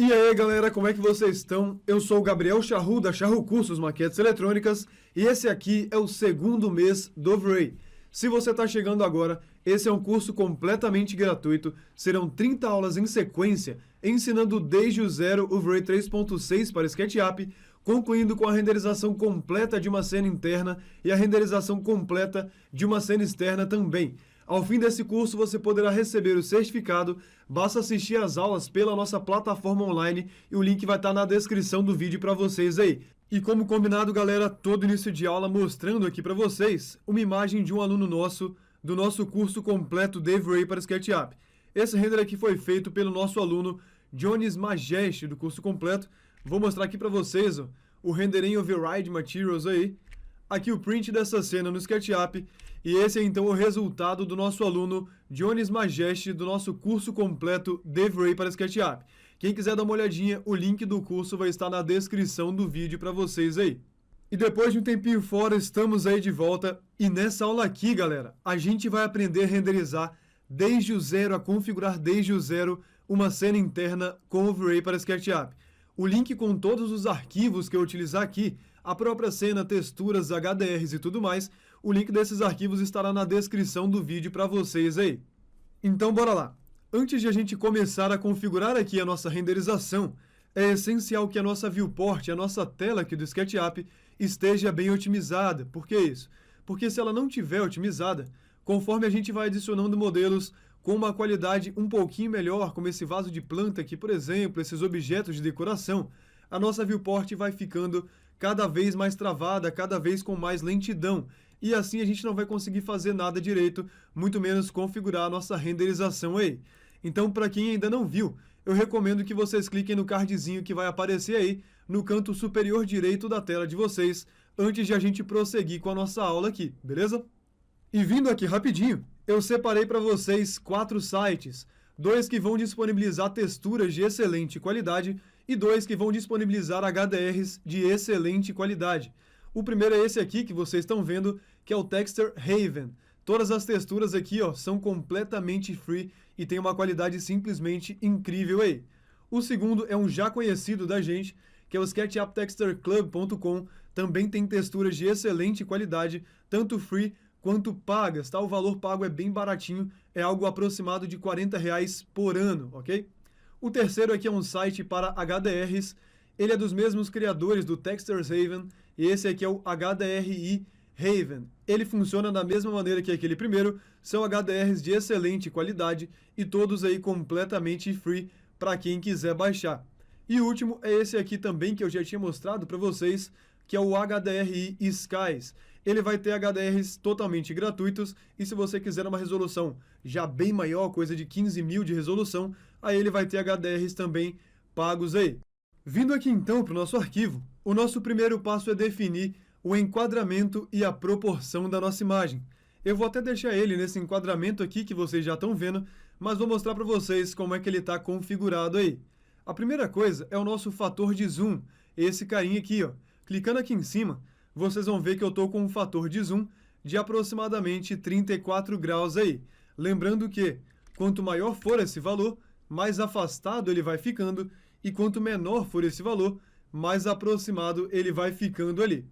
E aí galera, como é que vocês estão? Eu sou o Gabriel Charru da Charru Cursos Maquetes Eletrônicas e esse aqui é o segundo mês do Overray. Se você está chegando agora, esse é um curso completamente gratuito, serão 30 aulas em sequência, ensinando desde o zero o Overray 3.6 para SketchUp, concluindo com a renderização completa de uma cena interna e a renderização completa de uma cena externa também. Ao fim desse curso, você poderá receber o certificado, basta assistir às aulas pela nossa plataforma online e o link vai estar na descrição do vídeo para vocês aí. E como combinado, galera, todo início de aula mostrando aqui para vocês uma imagem de um aluno nosso, do nosso curso completo de Overray para SketchUp. Esse render aqui foi feito pelo nosso aluno Jones Majeste, do curso completo. Vou mostrar aqui para vocês o render em Override Materials aí. Aqui o print dessa cena no SketchUp. E esse é então o resultado do nosso aluno Jones Majeste, do nosso curso completo de Overray para SketchUp. Quem quiser dar uma olhadinha, o link do curso vai estar na descrição do vídeo para vocês aí. E depois de um tempinho fora, estamos aí de volta. E nessa aula aqui, galera, a gente vai aprender a renderizar desde o zero, a configurar desde o zero uma cena interna com Overray para SketchUp. O link com todos os arquivos que eu utilizar aqui, a própria cena, texturas, HDRs e tudo mais, o link desses arquivos estará na descrição do vídeo para vocês aí. Então bora lá. Antes de a gente começar a configurar aqui a nossa renderização, é essencial que a nossa viewport, a nossa tela aqui do SketchUp, esteja bem otimizada. Por que isso? Porque se ela não estiver otimizada, conforme a gente vai adicionando modelos com uma qualidade um pouquinho melhor, como esse vaso de planta aqui, por exemplo, esses objetos de decoração, a nossa viewport vai ficando cada vez mais travada, cada vez com mais lentidão. E assim a gente não vai conseguir fazer nada direito, muito menos configurar a nossa renderização aí. Então, para quem ainda não viu, eu recomendo que vocês cliquem no cardzinho que vai aparecer aí no canto superior direito da tela de vocês, antes de a gente prosseguir com a nossa aula aqui, beleza? E vindo aqui rapidinho, eu separei para vocês 4 sites, 2 que vão disponibilizar texturas de excelente qualidade e 2 que vão disponibilizar HDRs de excelente qualidade. O primeiro é esse aqui que vocês estão vendo, que é o Texture Haven. Todas as texturas aqui são completamente free e tem uma qualidade simplesmente incrível aí. O segundo é um já conhecido da gente, que é o SketchUpTextureClub.com. Também tem texturas de excelente qualidade, tanto free quanto pagas, tá? O valor pago é bem baratinho, é algo aproximado de R$40 por ano, ok? O terceiro aqui é um site para HDRs. Ele é dos mesmos criadores do Texture Haven, e esse aqui é o HDRI Haven. Ele funciona da mesma maneira que aquele primeiro, são HDRs de excelente qualidade e todos aí completamente free para quem quiser baixar. E o último é esse aqui também que eu já tinha mostrado para vocês, que é o HDRI Skies. Ele vai ter HDRs totalmente gratuitos e se você quiser uma resolução já bem maior, coisa de 15.000 de resolução, aí ele vai ter HDRs também pagos aí. Vindo aqui então para o nosso arquivo, o nosso primeiro passo é definir o enquadramento e a proporção da nossa imagem. Eu vou até deixar ele nesse enquadramento aqui que vocês já estão vendo, mas vou mostrar para vocês como é que ele está configurado aí. A primeira coisa é o nosso fator de zoom, esse carinha aqui, Clicando aqui em cima, vocês vão ver que eu estou com um fator de zoom de aproximadamente 34 graus aí. Lembrando que, quanto maior for esse valor, mais afastado ele vai ficando, e quanto menor for esse valor, mais aproximado ele vai ficando ali.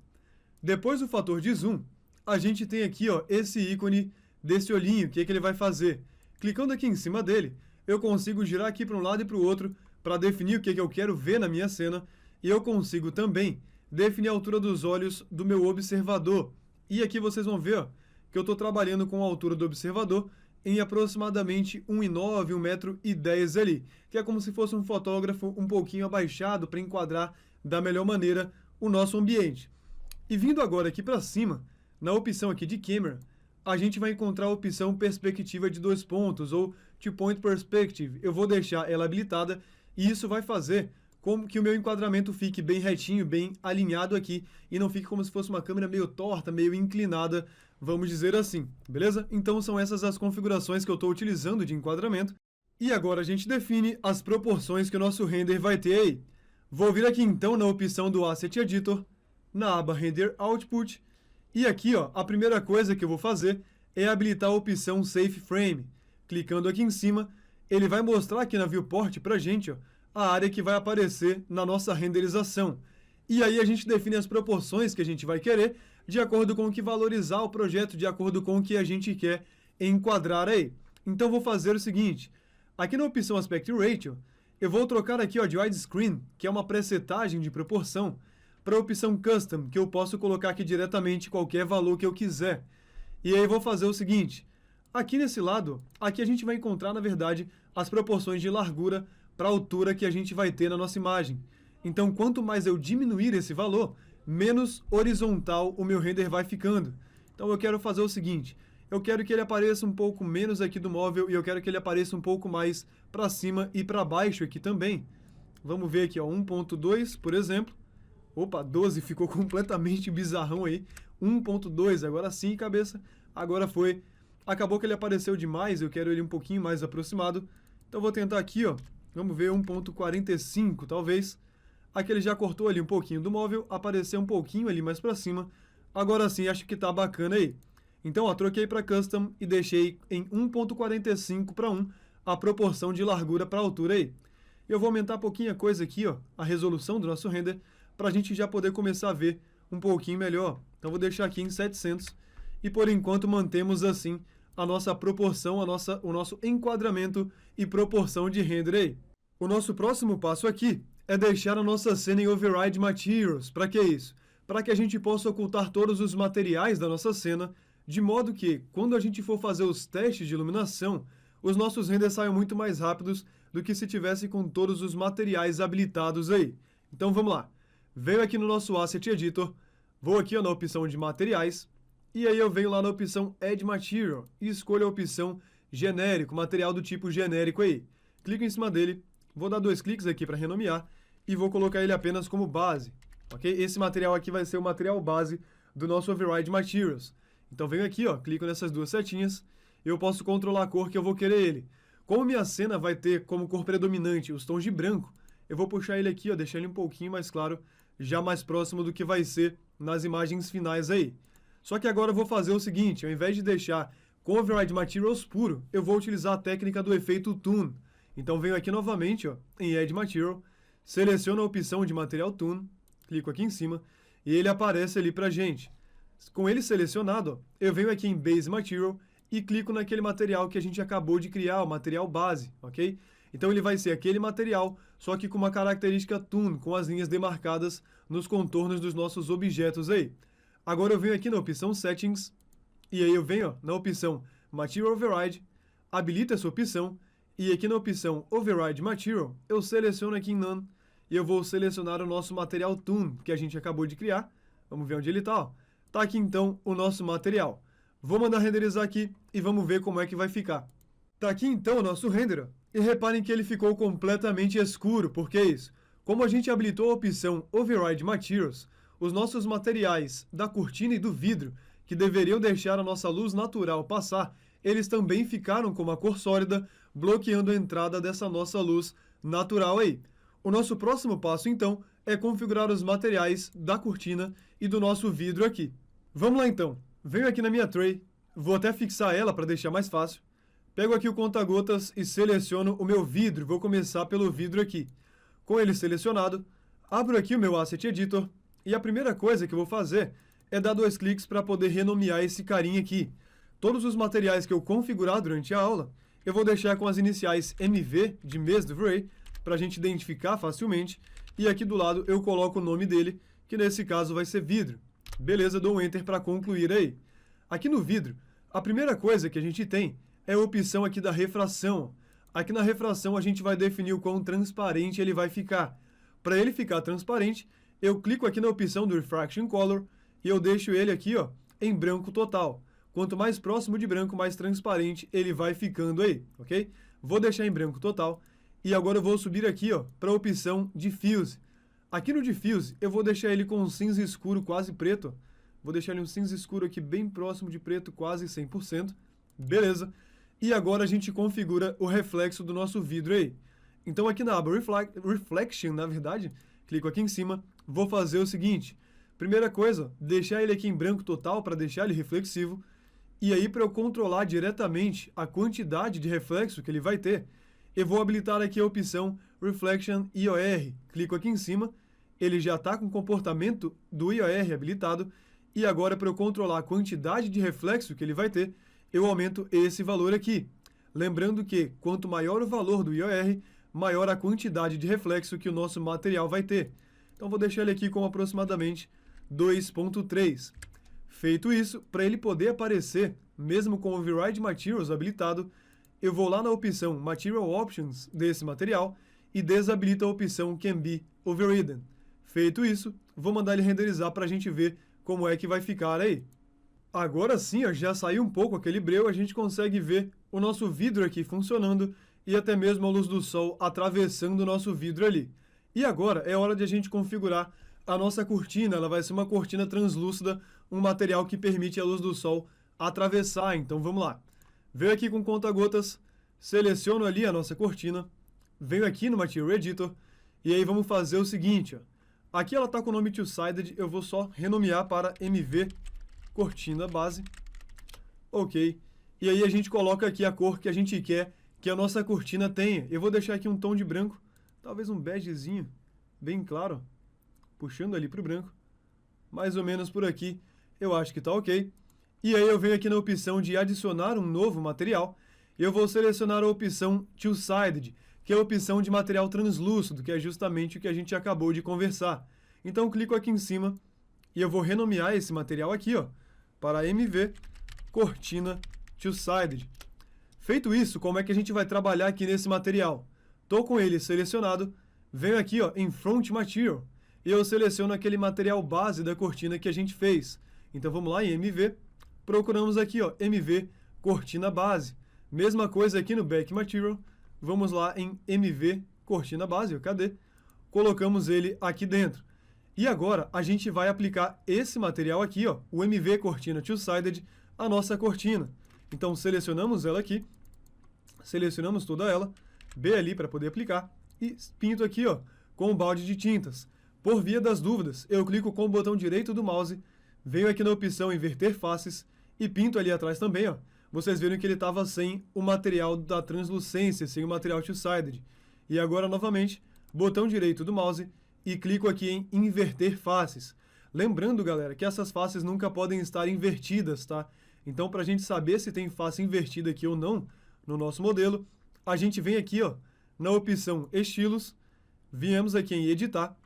Depois do fator de zoom, a gente tem aqui esse ícone desse olhinho, que ele vai fazer. Clicando aqui em cima dele, eu consigo girar aqui para um lado e para o outro para definir o que eu quero ver na minha cena, e eu consigo também definir a altura dos olhos do meu observador. E aqui vocês vão ver que eu estou trabalhando com a altura do observador em aproximadamente 1,9, 1,10 m ali, que é como se fosse um fotógrafo um pouquinho abaixado para enquadrar da melhor maneira o nosso ambiente. E vindo agora aqui para cima, na opção aqui de Camera, a gente vai encontrar a opção Perspectiva de 2 pontos, ou Two Point Perspective. Eu vou deixar ela habilitada e isso vai fazer como que o meu enquadramento fique bem retinho, bem alinhado aqui, e não fique como se fosse uma câmera meio torta, meio inclinada, vamos dizer assim, beleza? Então são essas as configurações que eu estou utilizando de enquadramento. E agora a gente define as proporções que o nosso render vai ter aí. Vou vir aqui então na opção do Asset Editor, na aba Render Output, e aqui a primeira coisa que eu vou fazer é habilitar a opção Safe Frame. Clicando aqui em cima, ele vai mostrar aqui na viewport pra gente a área que vai aparecer na nossa renderização. E aí a gente define as proporções que a gente vai querer, de acordo com o que valorizar o projeto, de acordo com o que a gente quer enquadrar aí. Então vou fazer o seguinte, aqui na opção Aspect Ratio, eu vou trocar aqui ó, de widescreen, que é uma presetagem de proporção, para a opção Custom, que eu posso colocar aqui diretamente qualquer valor que eu quiser. E aí vou fazer o seguinte, aqui nesse lado, aqui a gente vai encontrar, na verdade, as proporções de largura para a altura que a gente vai ter na nossa imagem. Então, quanto mais eu diminuir esse valor, menos horizontal o meu render vai ficando. Então, eu quero fazer o seguinte, eu quero que ele apareça um pouco menos aqui do móvel e eu quero que ele apareça um pouco mais para cima e para baixo aqui também. Vamos ver aqui, ó, 1.2, por exemplo. Opa, 12 ficou completamente bizarrão aí. 1.2, agora sim, cabeça. Agora foi. Acabou que ele apareceu demais, eu quero ele um pouquinho mais aproximado. Então, vou tentar aqui, ó. Vamos ver 1.45, talvez. Aqui ele já cortou ali um pouquinho do móvel, apareceu um pouquinho ali mais para cima. Agora sim, acho que tá bacana aí. Então, ó, troquei para Custom e deixei em 1.45 para 1 a proporção de largura para altura aí. Eu vou aumentar um pouquinho a coisa aqui, ó, a resolução do nosso render, para a gente já poder começar a ver um pouquinho melhor. Então, vou deixar aqui em 700 e, por enquanto, mantemos assim a nossa proporção, o nosso enquadramento e proporção de render aí. O nosso próximo passo aqui é deixar a nossa cena em Override Materials. Para que isso? Para que a gente possa ocultar todos os materiais da nossa cena, de modo que, quando a gente for fazer os testes de iluminação, os nossos renders saiam muito mais rápidos do que se tivesse com todos os materiais habilitados aí. Então vamos lá. Venho aqui no nosso Asset Editor, vou aqui ó, na opção de materiais, e aí eu venho lá na opção Add Material e escolho a opção genérico, material do tipo genérico aí. Clico em cima dele, vou dar 2 cliques aqui para renomear e vou colocar ele apenas como base, ok? Esse material aqui vai ser o material base do nosso Override Materials. Então venho aqui, ó, clico nessas 2 setinhas e eu posso controlar a cor que eu vou querer ele. Como minha cena vai ter como cor predominante os tons de branco, eu vou puxar ele aqui, ó, deixar ele um pouquinho mais claro, já mais próximo do que vai ser nas imagens finais aí. Só que agora eu vou fazer o seguinte, ao invés de deixar com Override Materials puro, eu vou utilizar a técnica do efeito Toon. Então venho aqui novamente, ó, em Add Material, seleciono a opção de Material Toon, clico aqui em cima e ele aparece ali pra gente. Com ele selecionado, ó, eu venho aqui em Base Material e clico naquele material que a gente acabou de criar, o material base, ok? Então ele vai ser aquele material, só que com uma característica Toon, com as linhas demarcadas nos contornos dos nossos objetos aí. Agora eu venho aqui na opção Settings, e aí eu venho ó, na opção Material Override, habilito essa opção, e aqui na opção Override Material, eu seleciono aqui em None, e eu vou selecionar o nosso material Toon, que a gente acabou de criar. Vamos ver onde ele está. Está aqui então o nosso material. Vou mandar renderizar aqui e vamos ver como é que vai ficar. Está aqui então o nosso render, e reparem que ele ficou completamente escuro. Por que isso? Como a gente habilitou a opção Override Materials, os nossos materiais da cortina e do vidro, que deveriam deixar a nossa luz natural passar, eles também ficaram com uma cor sólida, bloqueando a entrada dessa nossa luz natural aí. O nosso próximo passo, então, é configurar os materiais da cortina e do nosso vidro aqui. Vamos lá, então. Venho aqui na minha tray, vou até fixar ela para deixar mais fácil. Pego aqui o conta-gotas e seleciono o meu vidro. Vou começar pelo vidro aqui. Com ele selecionado, abro aqui o meu Asset Editor e a primeira coisa que eu vou fazer é dar 2 cliques para poder renomear esse carinha aqui. Todos os materiais que eu configurar durante a aula, eu vou deixar com as iniciais MV de mês do Vray, para a gente identificar facilmente. E aqui do lado eu coloco o nome dele, que nesse caso vai ser vidro. Beleza, dou um Enter para concluir aí. Aqui no vidro, a primeira coisa que a gente tem é a opção aqui da refração. Aqui na refração a gente vai definir o quão transparente ele vai ficar. Para ele ficar transparente, eu clico aqui na opção do Refraction Color e eu deixo ele aqui ó, em branco total. Quanto mais próximo de branco, mais transparente ele vai ficando aí, ok? Vou deixar em branco total. E agora eu vou subir aqui para a opção Diffuse. Aqui no Diffuse eu vou deixar ele com um cinza escuro quase preto. Vou deixar ele um cinza escuro aqui bem próximo de preto, quase 100%. Beleza. E agora a gente configura o reflexo do nosso vidro aí. Então aqui na aba Reflection, na verdade, clico aqui em cima, vou fazer o seguinte. Primeira coisa, deixar ele aqui em branco total para deixar ele reflexivo. E aí para eu controlar diretamente a quantidade de reflexo que ele vai ter, eu vou habilitar aqui a opção Reflection IOR. Clico aqui em cima, ele já está com o comportamento do IOR habilitado, e agora para eu controlar a quantidade de reflexo que ele vai ter, eu aumento esse valor aqui. Lembrando que quanto maior o valor do IOR, maior a quantidade de reflexo que o nosso material vai ter. Então vou deixar ele aqui com aproximadamente 2.3. Feito isso, para ele poder aparecer, mesmo com o Override Materials habilitado, eu vou lá na opção Material Options desse material e desabilito a opção Can Be Overridden. Feito isso, vou mandar ele renderizar para a gente ver como é que vai ficar aí. Agora sim, ó, já saiu um pouco aquele breu, a gente consegue ver o nosso vidro aqui funcionando e até mesmo a luz do sol atravessando o nosso vidro ali. E agora é hora de a gente configurar a nossa cortina. Ela vai ser uma cortina translúcida, um material que permite a luz do sol atravessar. Então vamos lá. Venho aqui com conta-gotas, seleciono ali a nossa cortina, venho aqui no Material Editor e aí vamos fazer o seguinte, ó. Aqui ela está com o nome Two-Sided, eu vou só renomear para MV Cortina Base. Ok. E aí a gente coloca aqui a cor que a gente quer que a nossa cortina tenha. Eu vou deixar aqui um tom de branco, talvez um begezinho, bem claro, puxando ali para o branco. Mais ou menos por aqui, eu acho que está ok. E aí eu venho aqui na opção de adicionar um novo material. Eu vou selecionar a opção Two-Sided, que é a opção de material translúcido, que é justamente o que a gente acabou de conversar. Então clico aqui em cima e eu vou renomear esse material aqui, ó, para MV Cortina Two-Sided. Feito isso, como é que a gente vai trabalhar aqui nesse material? Estou com ele selecionado, venho aqui, ó, em Front Material, e eu seleciono aquele material base da cortina que a gente fez. Então vamos lá em MV, procuramos aqui, ó, MV Cortina Base. Mesma coisa aqui no Back Material, vamos lá em MV Cortina Base, cadê? Colocamos ele aqui dentro. E agora a gente vai aplicar esse material aqui, ó, o MV Cortina Two-Sided, a nossa cortina. Então selecionamos ela aqui, selecionamos toda ela, B ali para poder aplicar, e pinto aqui, ó, com o balde de tintas. Por via das dúvidas, eu clico com o botão direito do mouse, venho aqui na opção Inverter Faces e pinto ali atrás também, ó. Vocês viram que ele estava sem o material da translucência, sem o material Two-Sided. E agora, novamente, botão direito do mouse e clico aqui em Inverter Faces. Lembrando, galera, que essas faces nunca podem estar invertidas, tá? Então, para a gente saber se tem face invertida aqui ou não no nosso modelo, a gente vem aqui, ó, na opção Estilos, viemos aqui em Editar,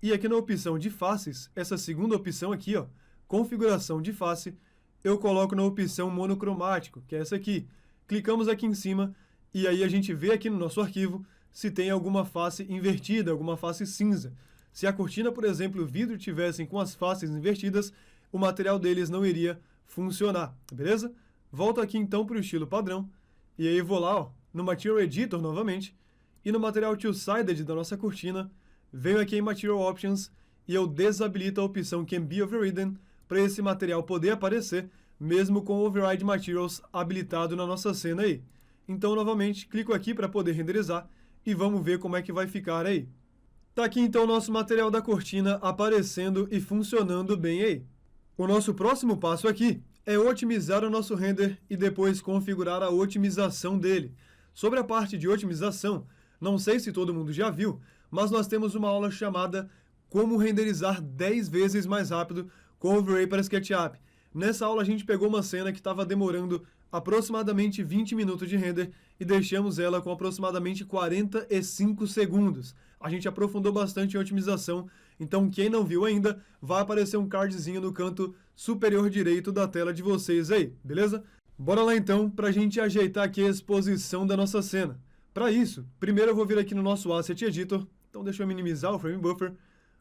e aqui na opção de Faces, essa segunda opção aqui, ó, Configuração de Face, eu coloco na opção Monocromático, que é essa aqui. Clicamos aqui em cima, e aí a gente vê aqui no nosso arquivo se tem alguma face invertida, alguma face cinza. Se a cortina, por exemplo, o vidro tivessem com as faces invertidas, o material deles não iria funcionar, beleza? Volto aqui então para o estilo padrão, e aí vou lá, ó, no Material Editor novamente, e no material Two-Sided da nossa cortina, venho aqui em Material Options, e eu desabilito a opção Can Be Overridden, para esse material poder aparecer, mesmo com o Override Materials habilitado na nossa cena aí. Então, novamente, clico aqui para poder renderizar, e vamos ver como é que vai ficar aí. Tá aqui então o nosso material da cortina aparecendo e funcionando bem aí. O nosso próximo passo aqui é otimizar o nosso render e depois configurar a otimização dele. Sobre a parte de otimização, não sei se todo mundo já viu, mas nós temos uma aula chamada Como renderizar 10 vezes mais rápido com Overlay para SketchUp. Nessa aula a gente pegou uma cena que estava demorando aproximadamente 20 minutos de render e deixamos ela com aproximadamente 45 segundos. A gente aprofundou bastante em otimização, então quem não viu ainda, vai aparecer um cardzinho no canto superior direito da tela de vocês aí, beleza? Bora lá então para a gente ajeitar aqui a exposição da nossa cena. Para isso, primeiro eu vou vir aqui no nosso Asset Editor, então deixa eu minimizar o Frame Buffer,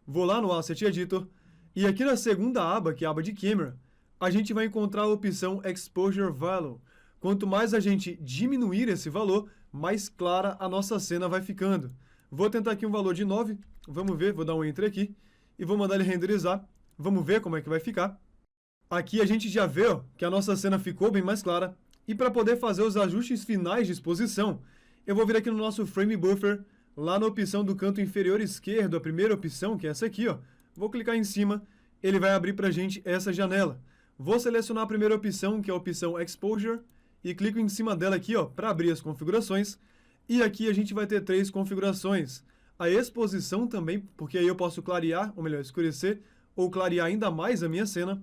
vou lá no Asset Editor, e aqui na segunda aba, que é a aba de Camera, a gente vai encontrar a opção Exposure Value. Quanto mais a gente diminuir esse valor, mais clara a nossa cena vai ficando. Vou tentar aqui um valor de 9, vamos ver, vou dar um Enter aqui, e vou mandar ele renderizar, vamos ver como é que vai ficar. Aqui a gente já vê, ó, que a nossa cena ficou bem mais clara, e para poder fazer os ajustes finais de exposição, eu vou vir aqui no nosso Frame Buffer, lá na opção do canto inferior esquerdo, a primeira opção, que é essa aqui, ó. Vou clicar em cima, ele vai abrir para a gente essa janela. Vou selecionar a primeira opção, que é a opção Exposure, e clico em cima dela aqui, ó, para abrir as configurações. E aqui a gente vai ter 3 configurações. A exposição também, porque aí eu posso clarear, ou melhor, escurecer, ou clarear ainda mais a minha cena.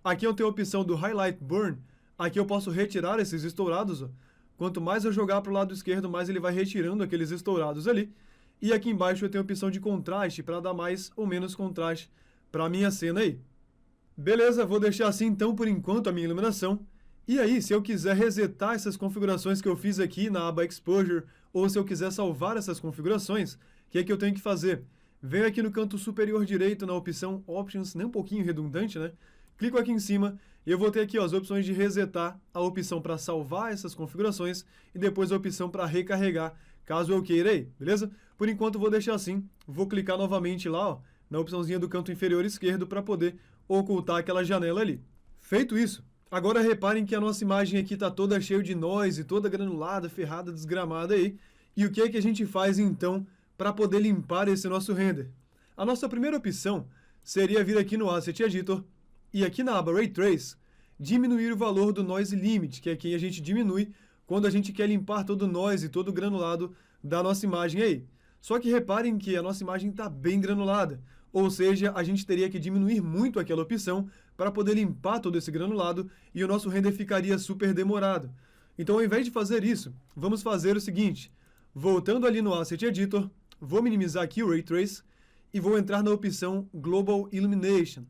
Aqui eu tenho a opção do Highlight Burn. Aqui eu posso retirar esses estourados. Ó. Quanto mais eu jogar para o lado esquerdo, mais ele vai retirando aqueles estourados ali. E aqui embaixo eu tenho a opção de contraste, para dar mais ou menos contraste para a minha cena aí. Beleza, vou deixar assim então por enquanto a minha iluminação. E aí, se eu quiser resetar essas configurações que eu fiz aqui na aba Exposure, ou se eu quiser salvar essas configurações, o que é que eu tenho que fazer? Venho aqui no canto superior direito na opção Options, nem um pouquinho redundante, né? Clico aqui em cima e eu vou ter aqui ó, as opções de resetar, a opção para salvar essas configurações e depois a opção para recarregar, caso eu queira aí, beleza? Por enquanto vou deixar assim, vou clicar novamente lá ó, na opçãozinha do canto inferior esquerdo para poder ocultar aquela janela ali. Feito isso, agora reparem que a nossa imagem aqui está toda cheia de noise, toda granulada, ferrada, desgramada aí. E o que é que a gente faz então para poder limpar esse nosso render? A nossa primeira opção seria vir aqui no Asset Editor e aqui na aba Ray Trace, diminuir o valor do Noise Limit, que é aqui a gente diminui quando a gente quer limpar todo o noise, todo o granulado da nossa imagem aí. Só que reparem que a nossa imagem está bem granulada, ou seja, a gente teria que diminuir muito aquela opção para poder limpar todo esse granulado e o nosso render ficaria super demorado. Então, ao invés de fazer isso, vamos fazer o seguinte, voltando ali no Asset Editor, vou minimizar aqui o Ray Trace e vou entrar na opção Global Illumination.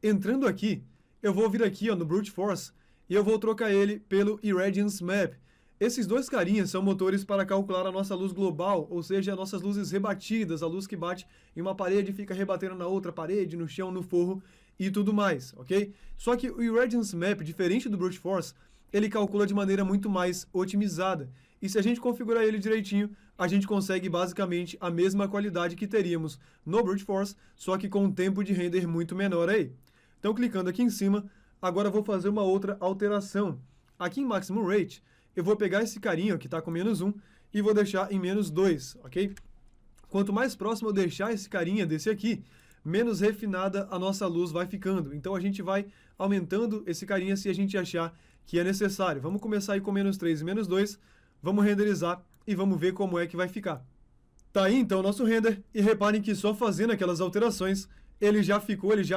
Entrando aqui, eu vou vir aqui ó, no Brute Force e eu vou trocar ele pelo Irradiance Map. Esses dois carinhas são motores para calcular a nossa luz global, ou seja, as nossas luzes rebatidas, a luz que bate em uma parede e fica rebatendo na outra parede, no chão, no forro e tudo mais, ok? Só que o Irradiance Map, diferente do Brute Force, ele calcula de maneira muito mais otimizada. E se a gente configurar ele direitinho, a gente consegue basicamente a mesma qualidade que teríamos no Brute Force, só que com um tempo de render muito menor aí. Então, clicando aqui em cima, agora eu vou fazer uma outra alteração. Aqui em Maximum Rate, eu vou pegar esse carinho que está com -1 e vou deixar em -2, ok? Quanto mais próximo eu deixar esse carinha desse aqui, menos refinada a nossa luz vai ficando. Então a gente vai aumentando esse carinha se a gente achar que é necessário. Vamos começar aí com -3 e -2, vamos renderizar e vamos ver como é que vai ficar. Tá aí então o nosso render, e reparem que só fazendo aquelas alterações, ele já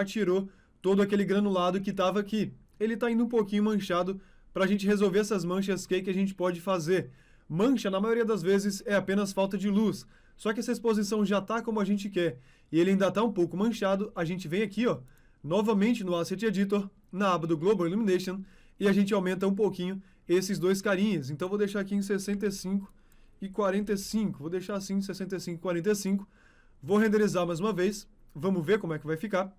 tirou todo aquele granulado que estava aqui. Ele está indo um pouquinho manchado. Para a gente resolver essas manchas, o que a gente pode fazer? Mancha, na maioria das vezes, é apenas falta de luz. Só que essa exposição já está como a gente quer e ele ainda está um pouco manchado. A gente vem aqui, ó, novamente no Asset Editor, na aba do Global Illumination, e a gente aumenta um pouquinho esses dois carinhas. Então, vou deixar aqui em 65 e 45. Vou deixar assim, 65 e 45. Vou renderizar mais uma vez. Vamos ver como é que vai ficar.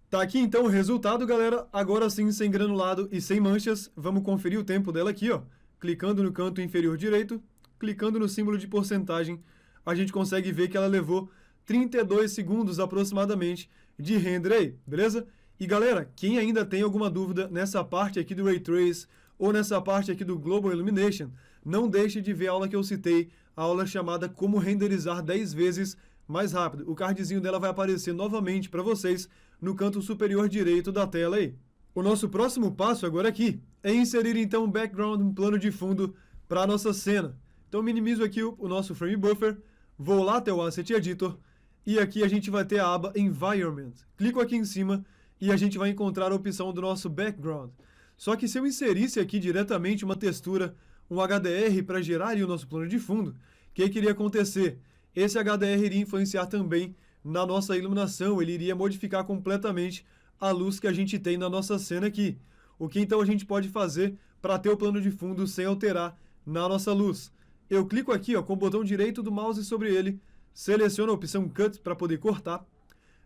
Tá aqui então o resultado, galera. Agora sim, sem granulado e sem manchas. Vamos conferir o tempo dela aqui, ó. Clicando no canto inferior direito, clicando no símbolo de porcentagem, a gente consegue ver que ela levou 32 segundos aproximadamente de render aí, beleza? E galera, quem ainda tem alguma dúvida nessa parte aqui do Ray Trace ou nessa parte aqui do Global Illumination, não deixe de ver a aula que eu citei, a aula chamada Como Renderizar 10 vezes mais rápido. O cardzinho dela vai aparecer novamente para vocês no canto superior direito da tela aí. O nosso próximo passo agora aqui é inserir então um background, um plano de fundo para a nossa cena. Então minimizo aqui o nosso frame buffer, vou lá até o Asset Editor e aqui a gente vai ter a aba Environment. Clico aqui em cima e a gente vai encontrar a opção do nosso background. Só que se eu inserisse aqui diretamente uma textura, um HDR para gerar ali o nosso plano de fundo, o que iria acontecer? Esse HDR iria influenciar também na nossa iluminação, ele iria modificar completamente a luz que a gente tem na nossa cena aqui. O que então a gente pode fazer para ter o plano de fundo sem alterar na nossa luz? Eu clico aqui ó, com o botão direito do mouse sobre ele, seleciono a opção Cut para poder cortar,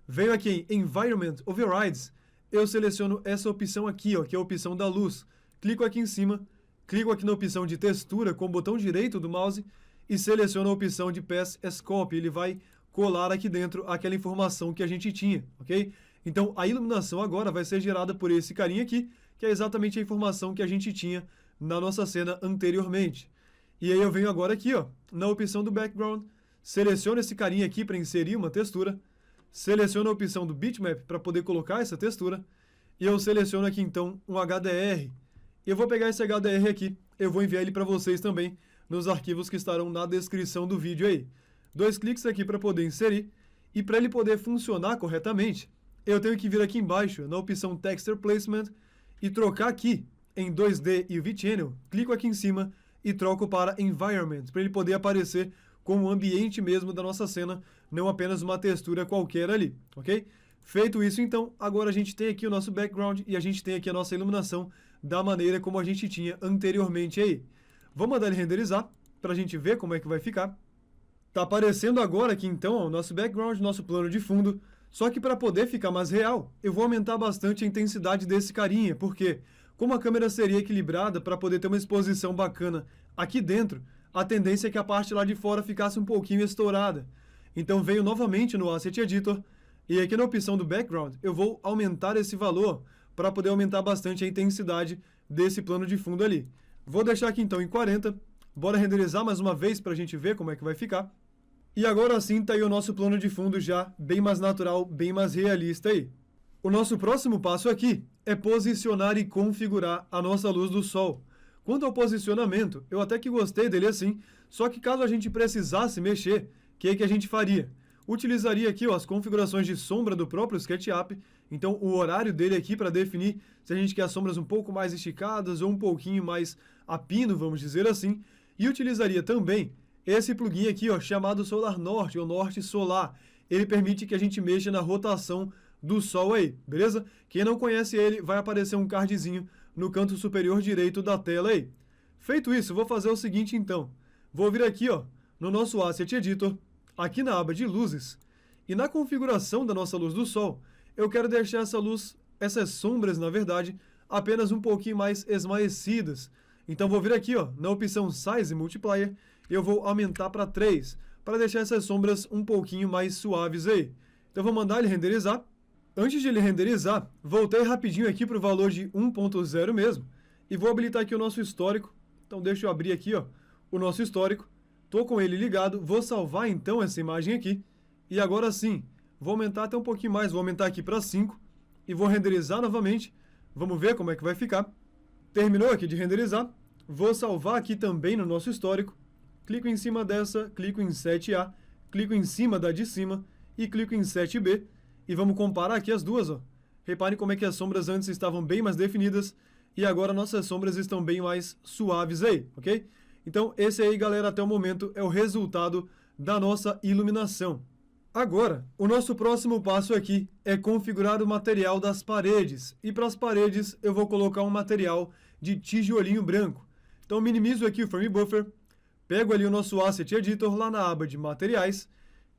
venho aqui em Environment Overrides, eu seleciono essa opção aqui, ó, que é a opção da luz. Clico aqui em cima, clico aqui na opção de textura com o botão direito do mouse e seleciono a opção de Pass as Copy. Ele vai colar aqui dentro aquela informação que a gente tinha, ok? Então, a iluminação agora vai ser gerada por esse carinha aqui, que é exatamente a informação que a gente tinha na nossa cena anteriormente. E aí eu venho agora aqui, ó, na opção do Background, seleciono esse carinha aqui para inserir uma textura, seleciono a opção do Bitmap para poder colocar essa textura, e eu seleciono aqui então um HDR. Eu vou pegar esse HDR aqui, eu vou enviar ele para vocês também, nos arquivos que estarão na descrição do vídeo aí. 2 cliques aqui para poder inserir, e para ele poder funcionar corretamente, eu tenho que vir aqui embaixo na opção Texture Placement e trocar aqui em 2D e UV Channel, clico aqui em cima e troco para Environment, para ele poder aparecer como o ambiente mesmo da nossa cena, não apenas uma textura qualquer ali, ok? Feito isso, então, agora a gente tem aqui o nosso background e a gente tem aqui a nossa iluminação da maneira como a gente tinha anteriormente aí. Vou mandar ele renderizar para a gente ver como é que vai ficar. Tá aparecendo agora aqui então ó, o nosso background, nosso plano de fundo, só que para poder ficar mais real, eu vou aumentar bastante a intensidade desse carinha, porque como a câmera seria equilibrada para poder ter uma exposição bacana aqui dentro, a tendência é que a parte lá de fora ficasse um pouquinho estourada. Então venho novamente no Asset Editor, e aqui na opção do background, eu vou aumentar esse valor para poder aumentar bastante a intensidade desse plano de fundo ali. Vou deixar aqui então em 40, bora renderizar mais uma vez para a gente ver como é que vai ficar. E agora sim está aí o nosso plano de fundo já bem mais natural, bem mais realista aí. O nosso próximo passo aqui é posicionar e configurar a nossa luz do sol. Quanto ao posicionamento, eu até que gostei dele assim, só que caso a gente precisasse mexer, o que é que a gente faria? Utilizaria aqui ó, as configurações de sombra do próprio SketchUp, então o horário dele aqui para definir se a gente quer as sombras um pouco mais esticadas ou um pouquinho mais a pino, vamos dizer assim, e utilizaria também esse plugin aqui ó, chamado Solar Norte, ou Norte Solar. Ele permite que a gente mexa na rotação do Sol aí, beleza? Quem não conhece ele, vai aparecer um cardzinho no canto superior direito da tela aí. Feito isso, vou fazer o seguinte então, vou vir aqui ó, no nosso Asset Editor, aqui na aba de luzes, e na configuração da nossa luz do sol, eu quero deixar essa luz, essas sombras na verdade, apenas um pouquinho mais esmaecidas. Então vou vir aqui ó, na opção Size Multiplier, e eu vou aumentar para 3, para deixar essas sombras um pouquinho mais suaves aí. Então vou mandar ele renderizar. Antes de ele renderizar, voltei rapidinho aqui para o valor de 1.0 mesmo, e vou habilitar aqui o nosso histórico. Então deixa eu abrir aqui ó, o nosso histórico. Estou com ele ligado, vou salvar então essa imagem aqui, e agora sim, vou aumentar até um pouquinho mais, vou aumentar aqui para 5, e vou renderizar novamente, vamos ver como é que vai ficar. Terminou aqui de renderizar, vou salvar aqui também no nosso histórico, clico em cima dessa, clico em 7A, clico em cima da de cima, e clico em 7B, e vamos comparar aqui as duas, ó. Reparem como é que as sombras antes estavam bem mais definidas, e agora nossas sombras estão bem mais suaves aí, ok? Então, esse aí, galera, até o momento é o resultado da nossa iluminação. Agora, o nosso próximo passo aqui é configurar o material das paredes. E para as paredes, eu vou colocar um material de tijolinho branco. Então, minimizo aqui o Frame Buffer, pego ali o nosso Asset Editor lá na aba de materiais,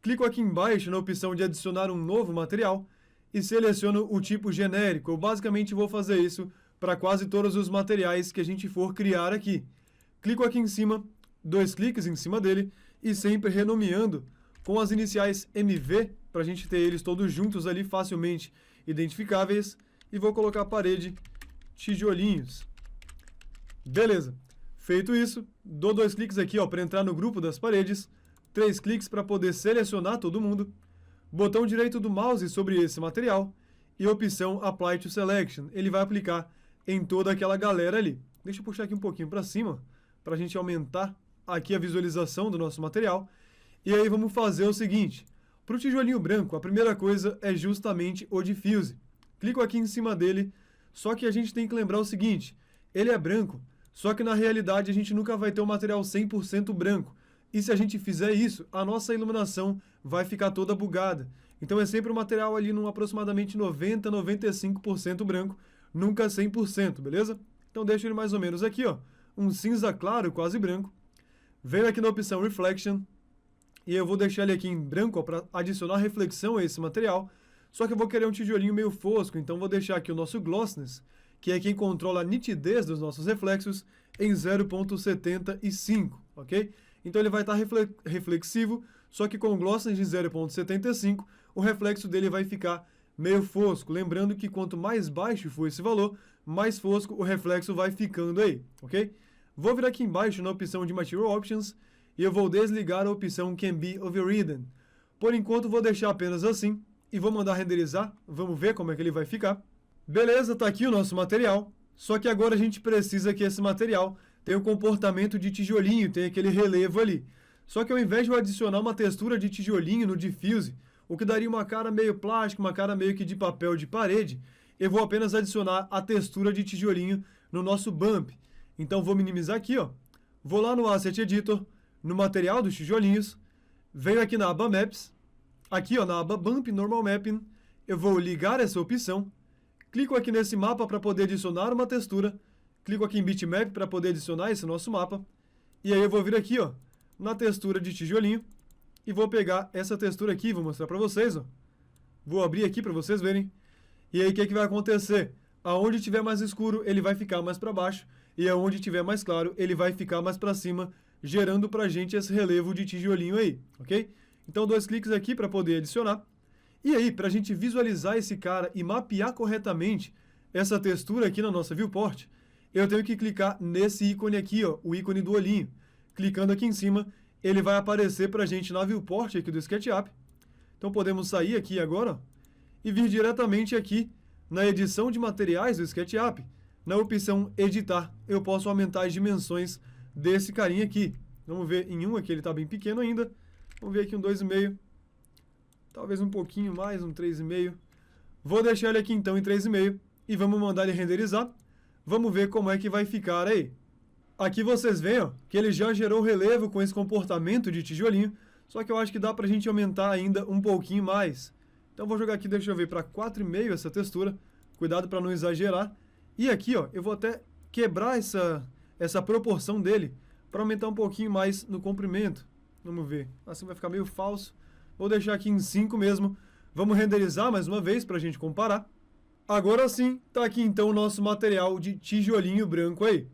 clico aqui embaixo na opção de adicionar um novo material e seleciono o tipo genérico. Eu basicamente vou fazer isso para quase todos os materiais que a gente for criar aqui. Clico aqui em cima, 2 cliques em cima dele e sempre renomeando com as iniciais MV, para a gente ter eles todos juntos ali facilmente identificáveis. E vou colocar a parede tijolinhos. Beleza. Feito isso, dou 2 cliques aqui para entrar no grupo das paredes, 3 cliques para poder selecionar todo mundo, botão direito do mouse sobre esse material e opção Apply to Selection. Ele vai aplicar em toda aquela galera ali. Deixa eu puxar aqui um pouquinho para cima, para a gente aumentar aqui a visualização do nosso material. E aí vamos fazer o seguinte, para o tijolinho branco, a primeira coisa é justamente o diffuse. Clico aqui em cima dele, só que a gente tem que lembrar o seguinte, ele é branco, só que na realidade a gente nunca vai ter um material 100% branco. E se a gente fizer isso, a nossa iluminação vai ficar toda bugada. Então é sempre um material ali num aproximadamente 90, 95% branco, nunca 100%, beleza? Então deixo ele mais ou menos aqui, ó, um cinza claro, quase branco. Venho aqui na opção Reflection, e eu vou deixar ele aqui em branco para adicionar reflexão a esse material. Só que eu vou querer um tijolinho meio fosco, então vou deixar aqui o nosso Glossiness, que é quem controla a nitidez dos nossos reflexos, em 0.75, ok? Então ele vai estar reflexivo, só que com o Glossiness de 0.75, o reflexo dele vai ficar meio fosco. Lembrando que quanto mais baixo for esse valor, mais fosco o reflexo vai ficando aí, ok? Vou vir aqui embaixo na opção de Material Options, e eu vou desligar a opção Can Be Overridden. Por enquanto vou deixar apenas assim, e vou mandar renderizar, vamos ver como é que ele vai ficar. Beleza, tá aqui o nosso material, só que agora a gente precisa que esse material tem o comportamento de tijolinho, tem aquele relevo ali. Só que ao invés de eu adicionar uma textura de tijolinho no diffuse, o que daria uma cara meio plástica, uma cara meio que de papel de parede, eu vou apenas adicionar a textura de tijolinho no nosso bump. Então vou minimizar aqui, ó. Vou lá no Asset Editor, no material dos tijolinhos, venho aqui na aba Maps, aqui ó, na aba Bump Normal Mapping, eu vou ligar essa opção, clico aqui nesse mapa para poder adicionar uma textura, clico aqui em Bitmap para poder adicionar esse nosso mapa, e aí eu vou vir aqui ó, na textura de tijolinho, e vou pegar essa textura aqui, vou mostrar para vocês, ó. Vou abrir aqui para vocês verem, e aí o que vai acontecer? Aonde tiver mais escuro, ele vai ficar mais para baixo, e aonde tiver mais claro, ele vai ficar mais para cima, gerando pra gente esse relevo de tijolinho aí, ok? Então, 2 cliques aqui para poder adicionar. E aí, para a gente visualizar esse cara e mapear corretamente essa textura aqui na nossa viewport, eu tenho que clicar nesse ícone aqui, ó, o ícone do olhinho. Clicando aqui em cima, ele vai aparecer pra gente na viewport aqui do SketchUp. Então, podemos sair aqui agora, ó, e vir diretamente aqui na edição de materiais do SketchUp. Na opção editar, eu posso aumentar as dimensões desse carinha aqui. Vamos ver em um aqui, ele está bem pequeno ainda. Vamos ver aqui um 2,5. Talvez um pouquinho mais, um 3,5. Vou deixar ele aqui então em 3,5 e vamos mandar ele renderizar. Vamos ver como é que vai ficar aí. Aqui vocês veem ó, que ele já gerou relevo com esse comportamento de tijolinho, só que eu acho que dá pra gente aumentar ainda um pouquinho mais. Então vou jogar aqui, deixa eu ver, para 4,5 essa textura. Cuidado para não exagerar. E aqui ó, eu vou até quebrar essa proporção dele para aumentar um pouquinho mais no comprimento. Vamos ver. Assim vai ficar meio falso. Vou deixar aqui em 5 mesmo. Vamos renderizar mais uma vez para a gente comparar. Agora sim, tá aqui então o nosso material de tijolinho branco aí.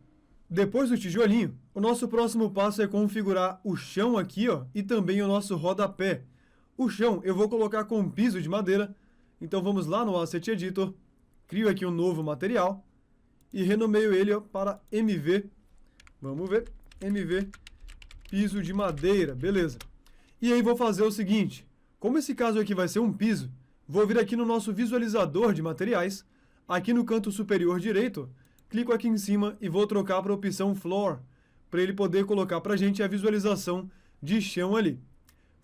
Depois do tijolinho, o nosso próximo passo é configurar o chão aqui ó, e também o nosso rodapé. O chão eu vou colocar com piso de madeira. Então vamos lá no Asset Editor. Crio aqui um novo material. E renomeio ele ó, para MV. Vamos ver. MV piso de madeira. Beleza. E aí vou fazer o seguinte. Como esse caso aqui vai ser um piso, vou vir aqui no nosso visualizador de materiais. Aqui no canto superior direito, clico aqui em cima e vou trocar para a opção Floor, para ele poder colocar para a gente a visualização de chão ali.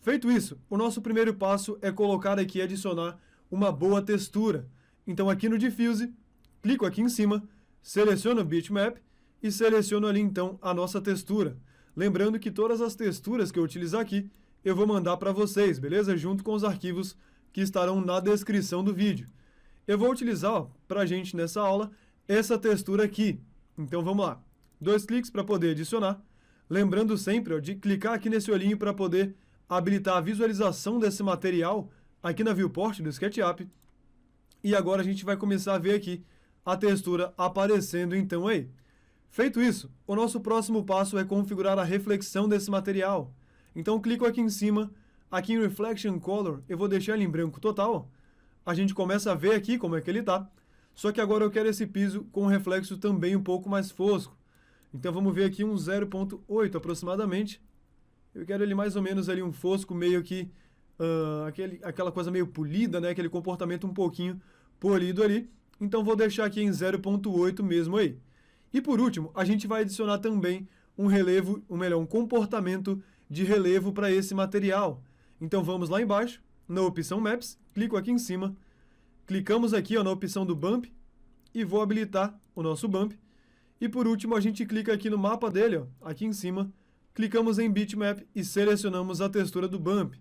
Feito isso, o nosso primeiro passo é colocar aqui e adicionar uma boa textura. Então aqui no Diffuse, clico aqui em cima, seleciono o Bitmap e seleciono ali então a nossa textura. Lembrando que todas as texturas que eu utilizar aqui, eu vou mandar para vocês, beleza? Junto com os arquivos que estarão na descrição do vídeo. Eu vou utilizar para a gente nessa aula essa textura aqui. Então vamos lá. 2 cliques para poder adicionar. Lembrando sempre ó, de clicar aqui nesse olhinho para poder habilitar a visualização desse material aqui na viewport do SketchUp. E agora a gente vai começar a ver aqui a textura aparecendo então aí. Feito isso, o nosso próximo passo é configurar a reflexão desse material. Então clico aqui em cima, aqui em Reflection Color, eu vou deixar ele em branco total. A gente começa a ver aqui como é que ele tá. Só que agora eu quero esse piso com reflexo também um pouco mais fosco. Então vamos ver aqui um 0,8 aproximadamente. Eu quero ele mais ou menos ali um fosco meio que aquela coisa meio polida, né? Aquele comportamento um pouquinho polido ali. Então vou deixar aqui em 0,8 mesmo aí. E por último, a gente vai adicionar também um relevo, ou melhor, um comportamento de relevo para esse material. Então vamos lá embaixo, na opção Maps, clico aqui em cima, clicamos aqui ó, na opção do Bump e vou habilitar o nosso Bump. E por último, a gente clica aqui no mapa dele, ó, aqui em cima, clicamos em Bitmap e selecionamos a textura do Bump.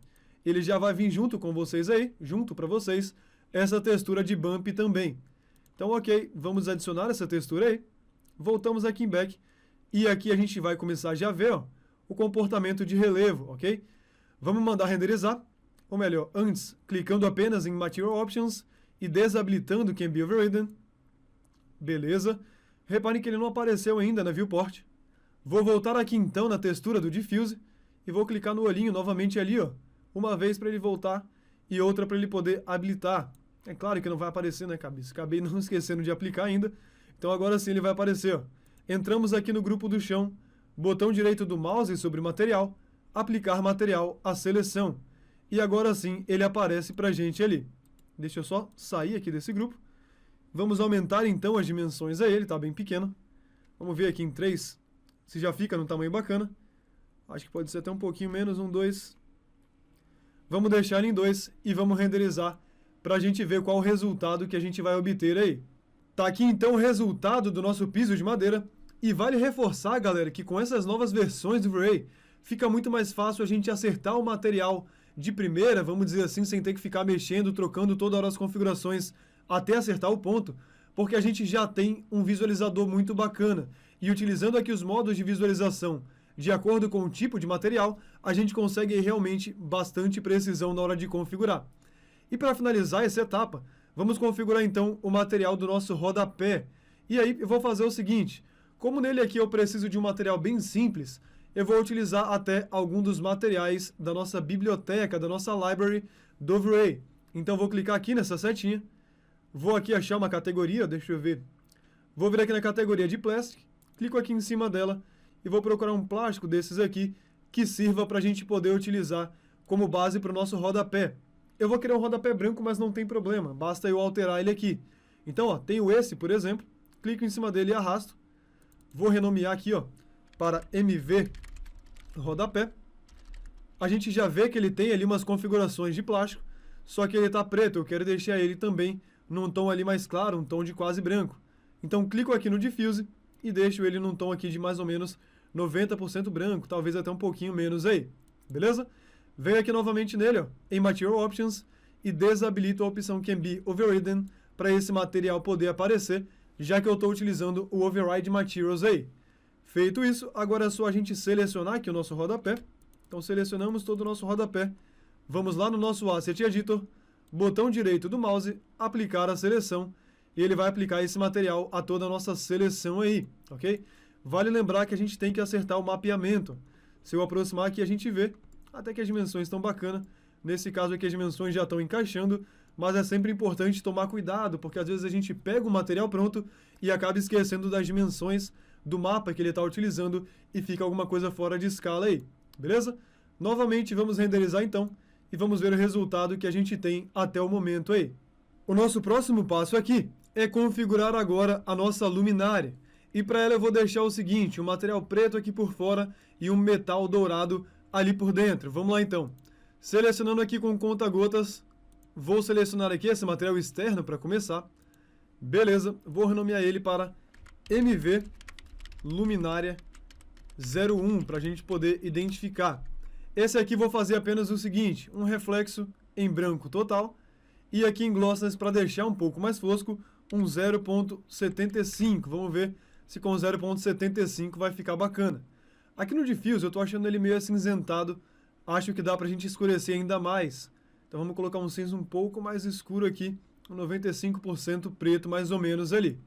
Ele já vai vir junto com vocês aí, junto para vocês, essa textura de Bump também. Então, ok, vamos adicionar essa textura aí. Voltamos aqui em Back e aqui a gente vai começar já a ver ó, o comportamento de relevo, ok? Vamos mandar renderizar, ou melhor, antes, clicando apenas em Material Options e desabilitando Can Be Overridden. Beleza. Reparem que ele não apareceu ainda na viewport. Vou voltar aqui então na textura do Diffuse e vou clicar no olhinho novamente ali, ó, uma vez para ele voltar e outra para ele poder habilitar. É claro que não vai aparecer, né, cabeça? Acabei não esquecendo de aplicar ainda. Então agora sim ele vai aparecer, ó. Entramos aqui no grupo do chão, botão direito do mouse sobre material, aplicar material à seleção. E agora sim ele aparece pra gente ali. Deixa eu só sair aqui desse grupo. Vamos aumentar então as dimensões a ele, tá bem pequeno. Vamos ver aqui em 3. se já fica no tamanho bacana. Acho que pode ser até um pouquinho menos, 2. Vamos deixar ele em 2 e vamos renderizar para a gente ver qual o resultado que a gente vai obter aí. Tá aqui então o resultado do nosso piso de madeira. E vale reforçar, galera, que com essas novas versões do V-Ray, fica muito mais fácil a gente acertar o material de primeira, vamos dizer assim, sem ter que ficar mexendo, trocando toda hora as configurações até acertar o ponto, porque a gente já tem um visualizador muito bacana. E utilizando aqui os modos de visualização de acordo com o tipo de material, a gente consegue realmente bastante precisão na hora de configurar. E para finalizar essa etapa, vamos configurar então o material do nosso rodapé. E aí eu vou fazer o seguinte, como nele aqui eu preciso de um material bem simples, eu vou utilizar até algum dos materiais da nossa biblioteca, da nossa library do V-Ray. Então vou clicar aqui nessa setinha, vou aqui achar uma categoria, deixa eu ver. Vou vir aqui na categoria de Plastic, clico aqui em cima dela e vou procurar um plástico desses aqui que sirva para a gente poder utilizar como base para o nosso rodapé. Eu vou querer um rodapé branco, mas não tem problema, basta eu alterar ele aqui. Então, ó, tenho esse, por exemplo, clico em cima dele e arrasto. Vou renomear aqui, ó, para MV rodapé. A gente já vê que ele tem ali umas configurações de plástico, só que ele está preto, eu quero deixar ele também num tom ali mais claro, um tom de quase branco. Então, clico aqui no Diffuse e deixo ele num tom aqui de mais ou menos 90% branco, talvez até um pouquinho menos aí, beleza? Venho aqui novamente nele, ó, em Material Options, e desabilito a opção Can Be Overridden para esse material poder aparecer, já que eu estou utilizando o Override Materials aí. Feito isso, agora é só a gente selecionar aqui o nosso rodapé. Então selecionamos todo o nosso rodapé, vamos lá no nosso Asset Editor, botão direito do mouse, aplicar a seleção, e ele vai aplicar esse material a toda a nossa seleção aí, ok? Vale lembrar que a gente tem que acertar o mapeamento. Se eu aproximar aqui, a gente vê até que as dimensões estão bacanas. Nesse caso aqui, as dimensões já estão encaixando, mas é sempre importante tomar cuidado, porque às vezes a gente pega o material pronto e acaba esquecendo das dimensões do mapa que ele está utilizando e fica alguma coisa fora de escala aí, beleza? Novamente, vamos renderizar então e vamos ver o resultado que a gente tem até o momento aí. O nosso próximo passo aqui é configurar agora a nossa luminária. E para ela eu vou deixar o seguinte, um material preto aqui por fora e um metal dourado ali por dentro. Vamos lá então. Selecionando aqui com conta-gotas, vou selecionar aqui esse material externo para começar. Beleza, vou renomear ele para MV Luminária 01 para a gente poder identificar. Esse aqui vou fazer apenas o seguinte, um reflexo em branco total. E aqui em Glossiness, para deixar um pouco mais fosco, um 0.75. Vamos ver se com 0.75 vai ficar bacana. Aqui no Diffuse eu estou achando ele meio acinzentado. Acho que dá para a gente escurecer ainda mais. Então vamos colocar um cinza um pouco mais escuro aqui. Um 95% preto mais ou menos ali.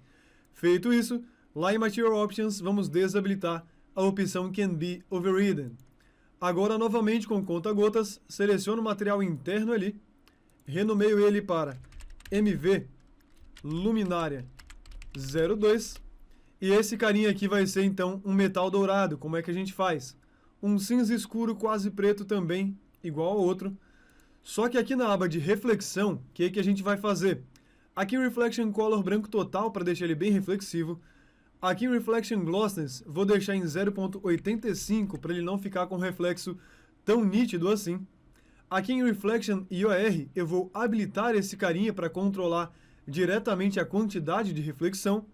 Feito isso, lá em Material Options vamos desabilitar a opção Can Be Overridden. Agora novamente com conta-gotas, seleciono o material interno ali. Renomeio ele para MV Luminária 02. E esse carinha aqui vai ser então um metal dourado. Como é que a gente faz? Um cinza escuro quase preto também, igual ao outro. Só que aqui na aba de reflexão, o que a gente vai fazer? Aqui em Reflection Color branco total, para deixar ele bem reflexivo. Aqui em Reflection Glossiness, vou deixar em 0.85 para ele não ficar com reflexo tão nítido assim. Aqui em Reflection IOR, eu vou habilitar esse carinha para controlar diretamente a quantidade de reflexão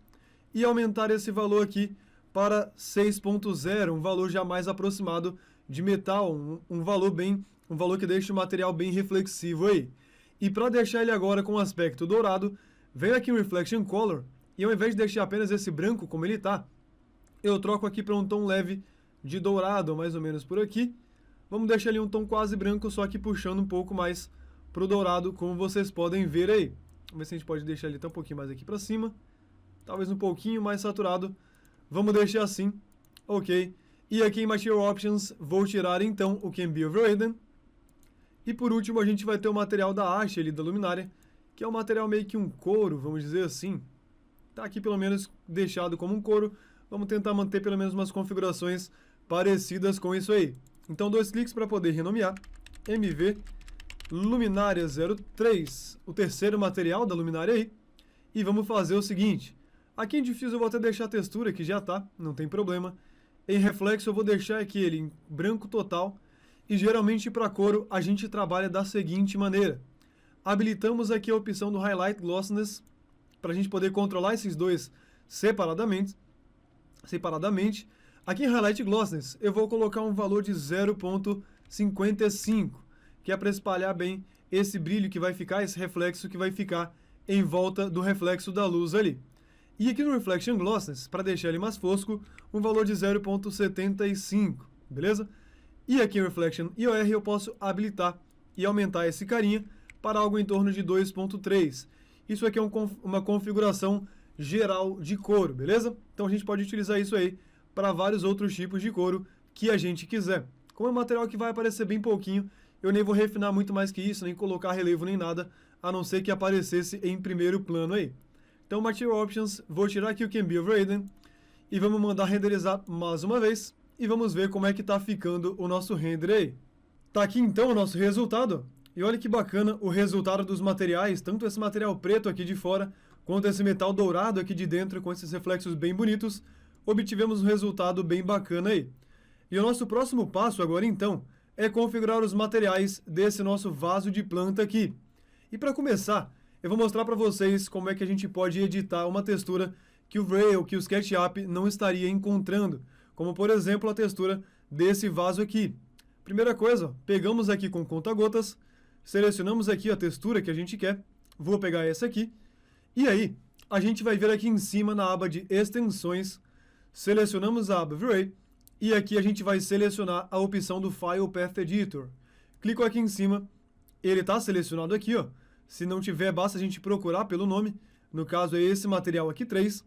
e aumentar esse valor aqui para 6.0, um valor já mais aproximado de metal, um valor que deixa o material bem reflexivo aí. E para deixar ele agora com aspecto dourado, venho aqui em Reflection Color e ao invés de deixar apenas esse branco como ele está, eu troco aqui para um tom leve de dourado, mais ou menos por aqui. Vamos deixar ali um tom quase branco, só que puxando um pouco mais pro dourado, como vocês podem ver aí. Vamos ver se a gente pode deixar ele até um pouquinho mais aqui para cima. Talvez um pouquinho mais saturado. Vamos deixar assim. Ok. E aqui em Material Options, vou tirar então o Can Be Overridden. E por último, a gente vai ter o material da haste ali da luminária, que é um material meio que um couro, vamos dizer assim. Tá aqui pelo menos deixado como um couro. Vamos tentar manter pelo menos umas configurações parecidas com isso aí. Então, 2 cliques para poder renomear. MV Luminária 03, o terceiro material da luminária aí. E vamos fazer o seguinte. Aqui em Diffuse eu vou até deixar a textura que já tá, não tem problema. Em reflexo eu vou deixar aqui ele em branco total. E geralmente para couro a gente trabalha da seguinte maneira. Habilitamos aqui a opção do Highlight Glossiness para a gente poder controlar esses dois separadamente. Aqui em Highlight Glossiness eu vou colocar um valor de 0,55, que é para espalhar bem esse brilho que vai ficar, esse reflexo que vai ficar em volta do reflexo da luz ali. E aqui no Reflection Glossiness, para deixar ele mais fosco, um valor de 0,75, beleza? E aqui em Reflection IOR eu posso habilitar e aumentar esse carinha para algo em torno de 2,3. Isso aqui é uma configuração geral de couro, beleza? Então a gente pode utilizar isso aí para vários outros tipos de couro que a gente quiser. Como é um material que vai aparecer bem pouquinho, eu nem vou refinar muito mais que isso, nem colocar relevo nem nada, a não ser que aparecesse em primeiro plano aí. Então, Material Options, vou tirar aqui o Can Be Overridden e vamos mandar renderizar mais uma vez e vamos ver como é que tá ficando o nosso render aí. Tá aqui então o nosso resultado e olha que bacana o resultado dos materiais, tanto esse material preto aqui de fora quanto esse metal dourado aqui de dentro com esses reflexos bem bonitos, obtivemos um resultado bem bacana aí. E o nosso próximo passo agora então é configurar os materiais desse nosso vaso de planta aqui. E para começar, eu vou mostrar para vocês como é que a gente pode editar uma textura que o Vray ou que o SketchUp não estaria encontrando, como por exemplo a textura desse vaso aqui. Primeira coisa, pegamos aqui com conta-gotas, selecionamos aqui a textura que a gente quer, vou pegar essa aqui, e aí a gente vai ver aqui em cima na aba de extensões, selecionamos a aba Vray, e aqui a gente vai selecionar a opção do File Path Editor. Clico aqui em cima, ele está selecionado aqui, ó. Se não tiver, basta a gente procurar pelo nome. No caso é esse material aqui 3.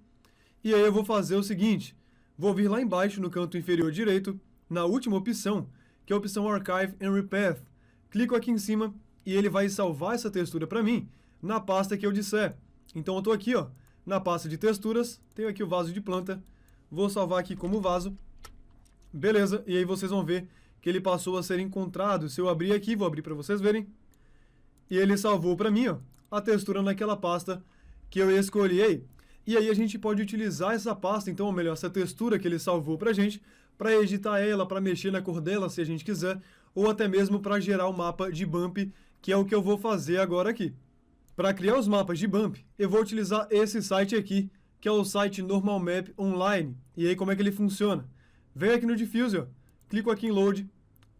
E aí eu vou fazer o seguinte. Vou vir lá embaixo no canto inferior direito, na última opção, que é a opção Archive and Repath. Clico aqui em cima e ele vai salvar essa textura para mim na pasta que eu disser. Então eu estou aqui, ó, na pasta de texturas. Tenho aqui o vaso de planta. Vou salvar aqui como vaso. Beleza, e aí vocês vão ver que ele passou a ser encontrado. Se eu abrir aqui, vou abrir para vocês verem. E ele salvou para mim, ó, a textura naquela pasta que eu escolhi aí. E aí a gente pode utilizar essa pasta, então, ou melhor, essa textura que ele salvou pra gente, para editar ela, para mexer na cor dela, se a gente quiser, ou até mesmo para gerar o mapa de bump, que é o que eu vou fazer agora aqui. Para criar os mapas de bump, eu vou utilizar esse site aqui, que é o site Normal Map Online. E aí como é que ele funciona? Venho aqui no Diffuse, ó, clico aqui em Load,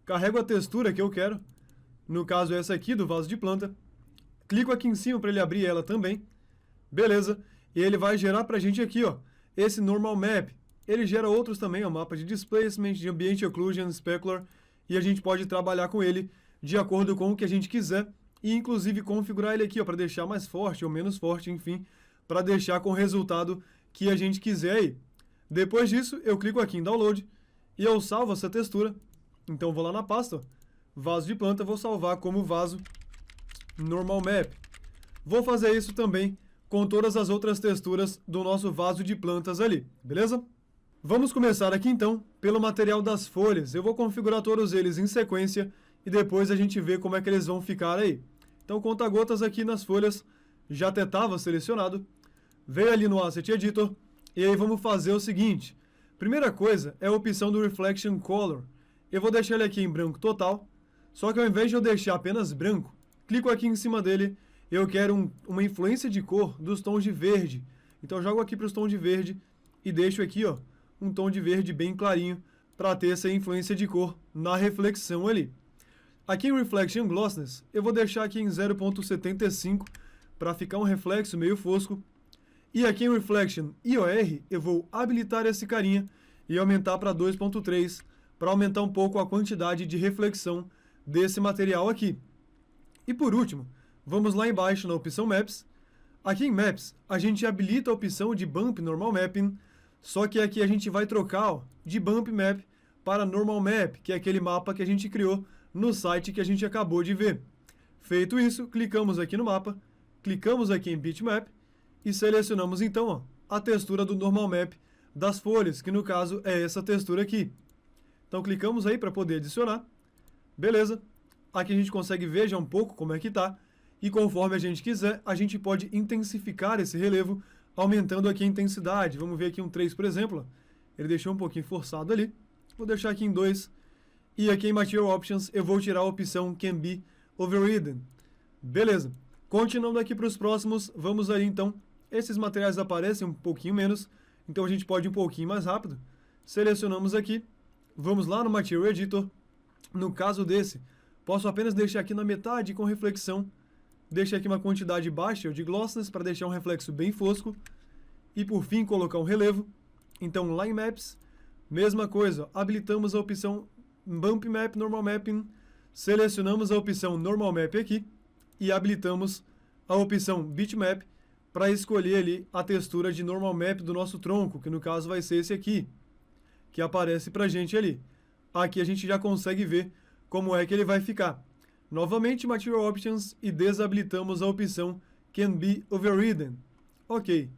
carrego a textura que eu quero, no caso essa aqui do vaso de planta, clico aqui em cima para ele abrir ela também, beleza, e ele vai gerar para a gente aqui, ó, esse Normal Map. Ele gera outros também, ó, mapa de Displacement, de Ambient Occlusion, Specular, e a gente pode trabalhar com ele de acordo com o que a gente quiser, e inclusive configurar ele aqui, ó, para deixar mais forte ou menos forte, enfim, para deixar com o resultado que a gente quiser aí. Depois disso, eu clico aqui em Download, e eu salvo essa textura, então vou lá na pasta, ó, vaso de planta, vou salvar como vaso Normal Map. Vou fazer isso também com todas as outras texturas do nosso vaso de plantas ali, beleza? Vamos começar aqui então pelo material das folhas. Eu vou configurar todos eles em sequência e depois a gente vê como é que eles vão ficar aí. Então, conta-gotas aqui nas folhas já até estava selecionado. Veio ali no Asset Editor e aí vamos fazer o seguinte. Primeira coisa é a opção do Reflection Color. Eu vou deixar ele aqui em branco total. Só que ao invés de eu deixar apenas branco, clico aqui em cima dele, eu quero uma influência de cor dos tons de verde. Então eu jogo aqui para os tons de verde e deixo aqui, ó, um tom de verde bem clarinho para ter essa influência de cor na reflexão ali. Aqui em Reflection Glossiness, eu vou deixar aqui em 0,75 para ficar um reflexo meio fosco. E aqui em Reflection IOR, eu vou habilitar esse carinha e aumentar para 2,3 para aumentar um pouco a quantidade de reflexão desse material aqui. E por último, vamos lá embaixo na opção Maps. Aqui em Maps, a gente habilita a opção de Bump Normal Mapping, só que aqui a gente vai trocar, ó, de Bump Map para Normal Map, que é aquele mapa que a gente criou no site que a gente acabou de ver. Feito isso, clicamos aqui no mapa, clicamos aqui em Bitmap e selecionamos então, ó, a textura do Normal Map das folhas, que no caso é essa textura aqui. Então clicamos aí para poder adicionar. Beleza, aqui a gente consegue ver já um pouco como é que tá, e conforme a gente quiser, a gente pode intensificar esse relevo, aumentando aqui a intensidade. Vamos ver aqui um 3, por exemplo, Ele deixou um pouquinho forçado ali. Vou deixar aqui em 2. E aqui em Material Options eu vou tirar a opção Can Be Overridden. Beleza. Continuando aqui para os próximos, vamos ali então. Esses materiais aparecem um pouquinho menos, então a gente pode ir um pouquinho mais rápido. Selecionamos aqui, vamos lá no Material Editor. No caso desse, posso apenas deixar aqui na metade com reflexão. Deixo aqui uma quantidade baixa de glossiness para deixar um reflexo bem fosco. E por fim, colocar um relevo. Então lá em Maps, mesma coisa, habilitamos a opção Bump Map, Normal Mapping. Selecionamos a opção Normal Map aqui. E habilitamos a opção Bitmap para escolher ali a textura de Normal Map do nosso tronco, que no caso vai ser esse aqui, que aparece para a gente ali. Aqui a gente já consegue ver como é que ele vai ficar. Novamente, Material Options e desabilitamos a opção Can Be Overridden. Ok.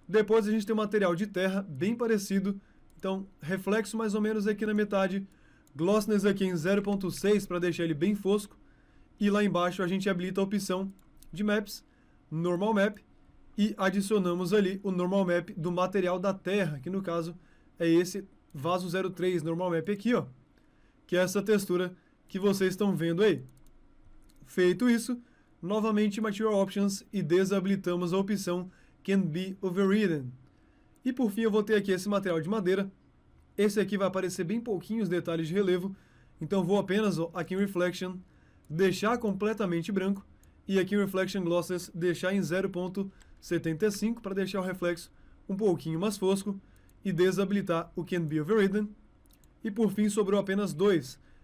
Depois a gente tem um material de terra bem parecido. Então, reflexo mais ou menos aqui na metade. Glossiness aqui em 0.6 para deixar ele bem fosco. E lá embaixo a gente habilita a opção de Maps, Normal Map, e adicionamos ali o Normal Map do material da terra, que no caso é esse vaso 03 Normal Map aqui, ó, que é essa textura que vocês estão vendo aí. Feito isso, novamente Material Options e desabilitamos a opção Can Be Overridden. E por fim eu vou ter aqui esse material de madeira. Esse aqui vai aparecer bem pouquinhos detalhes de relevo, então vou apenas aqui em Reflection deixar completamente branco e aqui em Reflection Glosses deixar em 0.75 para deixar o reflexo um pouquinho mais fosco e desabilitar o Can Be Overridden. E por fim sobrou apenas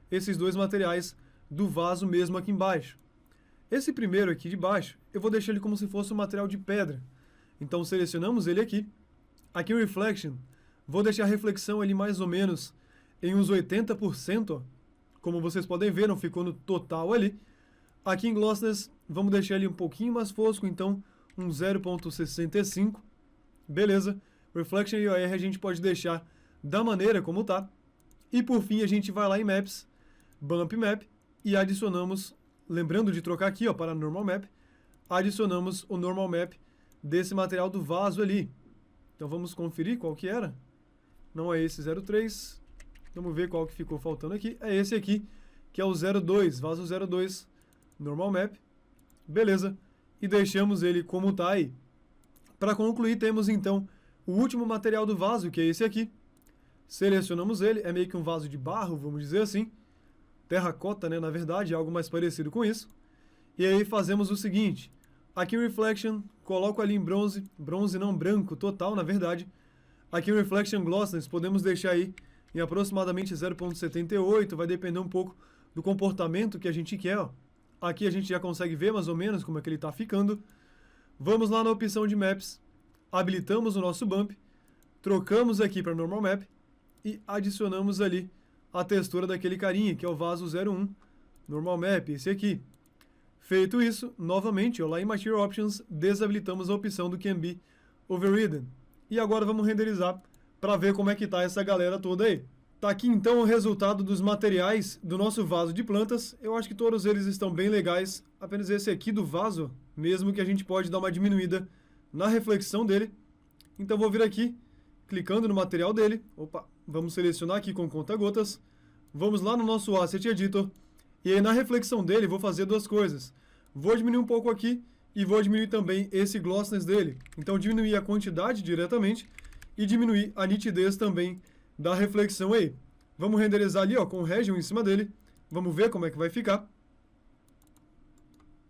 esses dois materiais do vaso mesmo aqui embaixo. Esse primeiro aqui de baixo, eu vou deixar ele como se fosse um material de pedra. Então selecionamos ele aqui. Aqui em Reflection, vou deixar a reflexão ali mais ou menos em uns 80%, ó. Como vocês podem ver, não ficou no total ali. Aqui em Glossiness, vamos deixar ele um pouquinho mais fosco, então um 0.65. Beleza. Reflection e OR a gente pode deixar da maneira como tá. E por fim, a gente vai lá em Maps, Bump Map, e adicionamos, lembrando de trocar aqui ó, para Normal Map, adicionamos o Normal Map desse material do vaso ali. Então vamos conferir qual que era. Não é esse 03. Vamos ver qual que ficou faltando aqui. É esse aqui, que é o 02, vaso 02, Normal Map. Beleza. E deixamos ele como tá aí. Para concluir, temos então o último material do vaso, que é esse aqui. Selecionamos ele, é meio que um vaso de barro, vamos dizer assim. Terracota, né, na verdade, algo mais parecido com isso. E aí fazemos o seguinte. Aqui em Reflection, coloco ali em bronze. Bronze não, branco, total, na verdade. Aqui em Reflection Glossiness, podemos deixar aí em aproximadamente 0.78, vai depender um pouco do comportamento que a gente quer, ó. Aqui a gente já consegue ver mais ou menos como é que ele está ficando. Vamos lá na opção de Maps, habilitamos o nosso Bump, trocamos aqui para Normal Map e adicionamos ali a textura daquele carinha, que é o vaso 01, Normal Map, esse aqui. Feito isso, novamente, ó, lá em Material Options, desabilitamos a opção do Can Be Overridden. E agora vamos renderizar para ver como é que tá essa galera toda aí. Tá aqui então o resultado dos materiais do nosso vaso de plantas. Eu acho que todos eles estão bem legais. Apenas esse aqui do vaso, mesmo que a gente pode dar uma diminuída na reflexão dele. Então vou vir aqui, clicando no material dele. Opa, vamos selecionar aqui com conta-gotas. Vamos lá no nosso Asset Editor. E aí na reflexão dele vou fazer duas coisas. Vou diminuir um pouco aqui e vou diminuir também esse glossiness dele. Então diminuir a quantidade diretamente e diminuir a nitidez também da reflexão aí. Vamos renderizar ali ó, com o Region em cima dele. Vamos ver como é que vai ficar.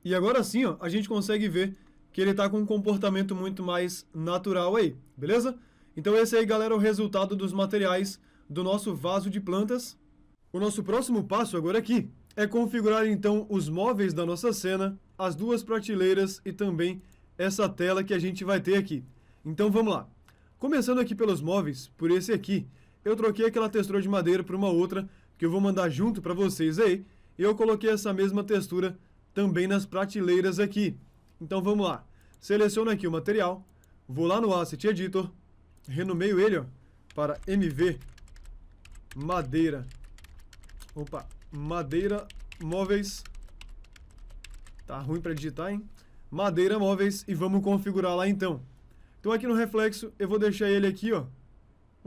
E agora sim, ó, a gente consegue ver que ele está com um comportamento muito mais natural aí, beleza? Então esse aí, galera, é o resultado dos materiais do nosso vaso de plantas. O nosso próximo passo agora aqui é configurar então os móveis da nossa cena, as duas prateleiras e também essa tela que a gente vai ter aqui. Então vamos lá. Começando aqui pelos móveis, por esse aqui, eu troquei aquela textura de madeira por uma outra que eu vou mandar junto para vocês aí. E eu coloquei essa mesma textura também nas prateleiras aqui. Então vamos lá. Seleciono aqui o material, vou lá no Asset Editor, renomeio ele ó, para MV Madeira. Opa, Madeira Móveis. Tá ruim para digitar, hein? Madeira Móveis e vamos configurar lá então. Então aqui no reflexo eu vou deixar ele aqui, ó,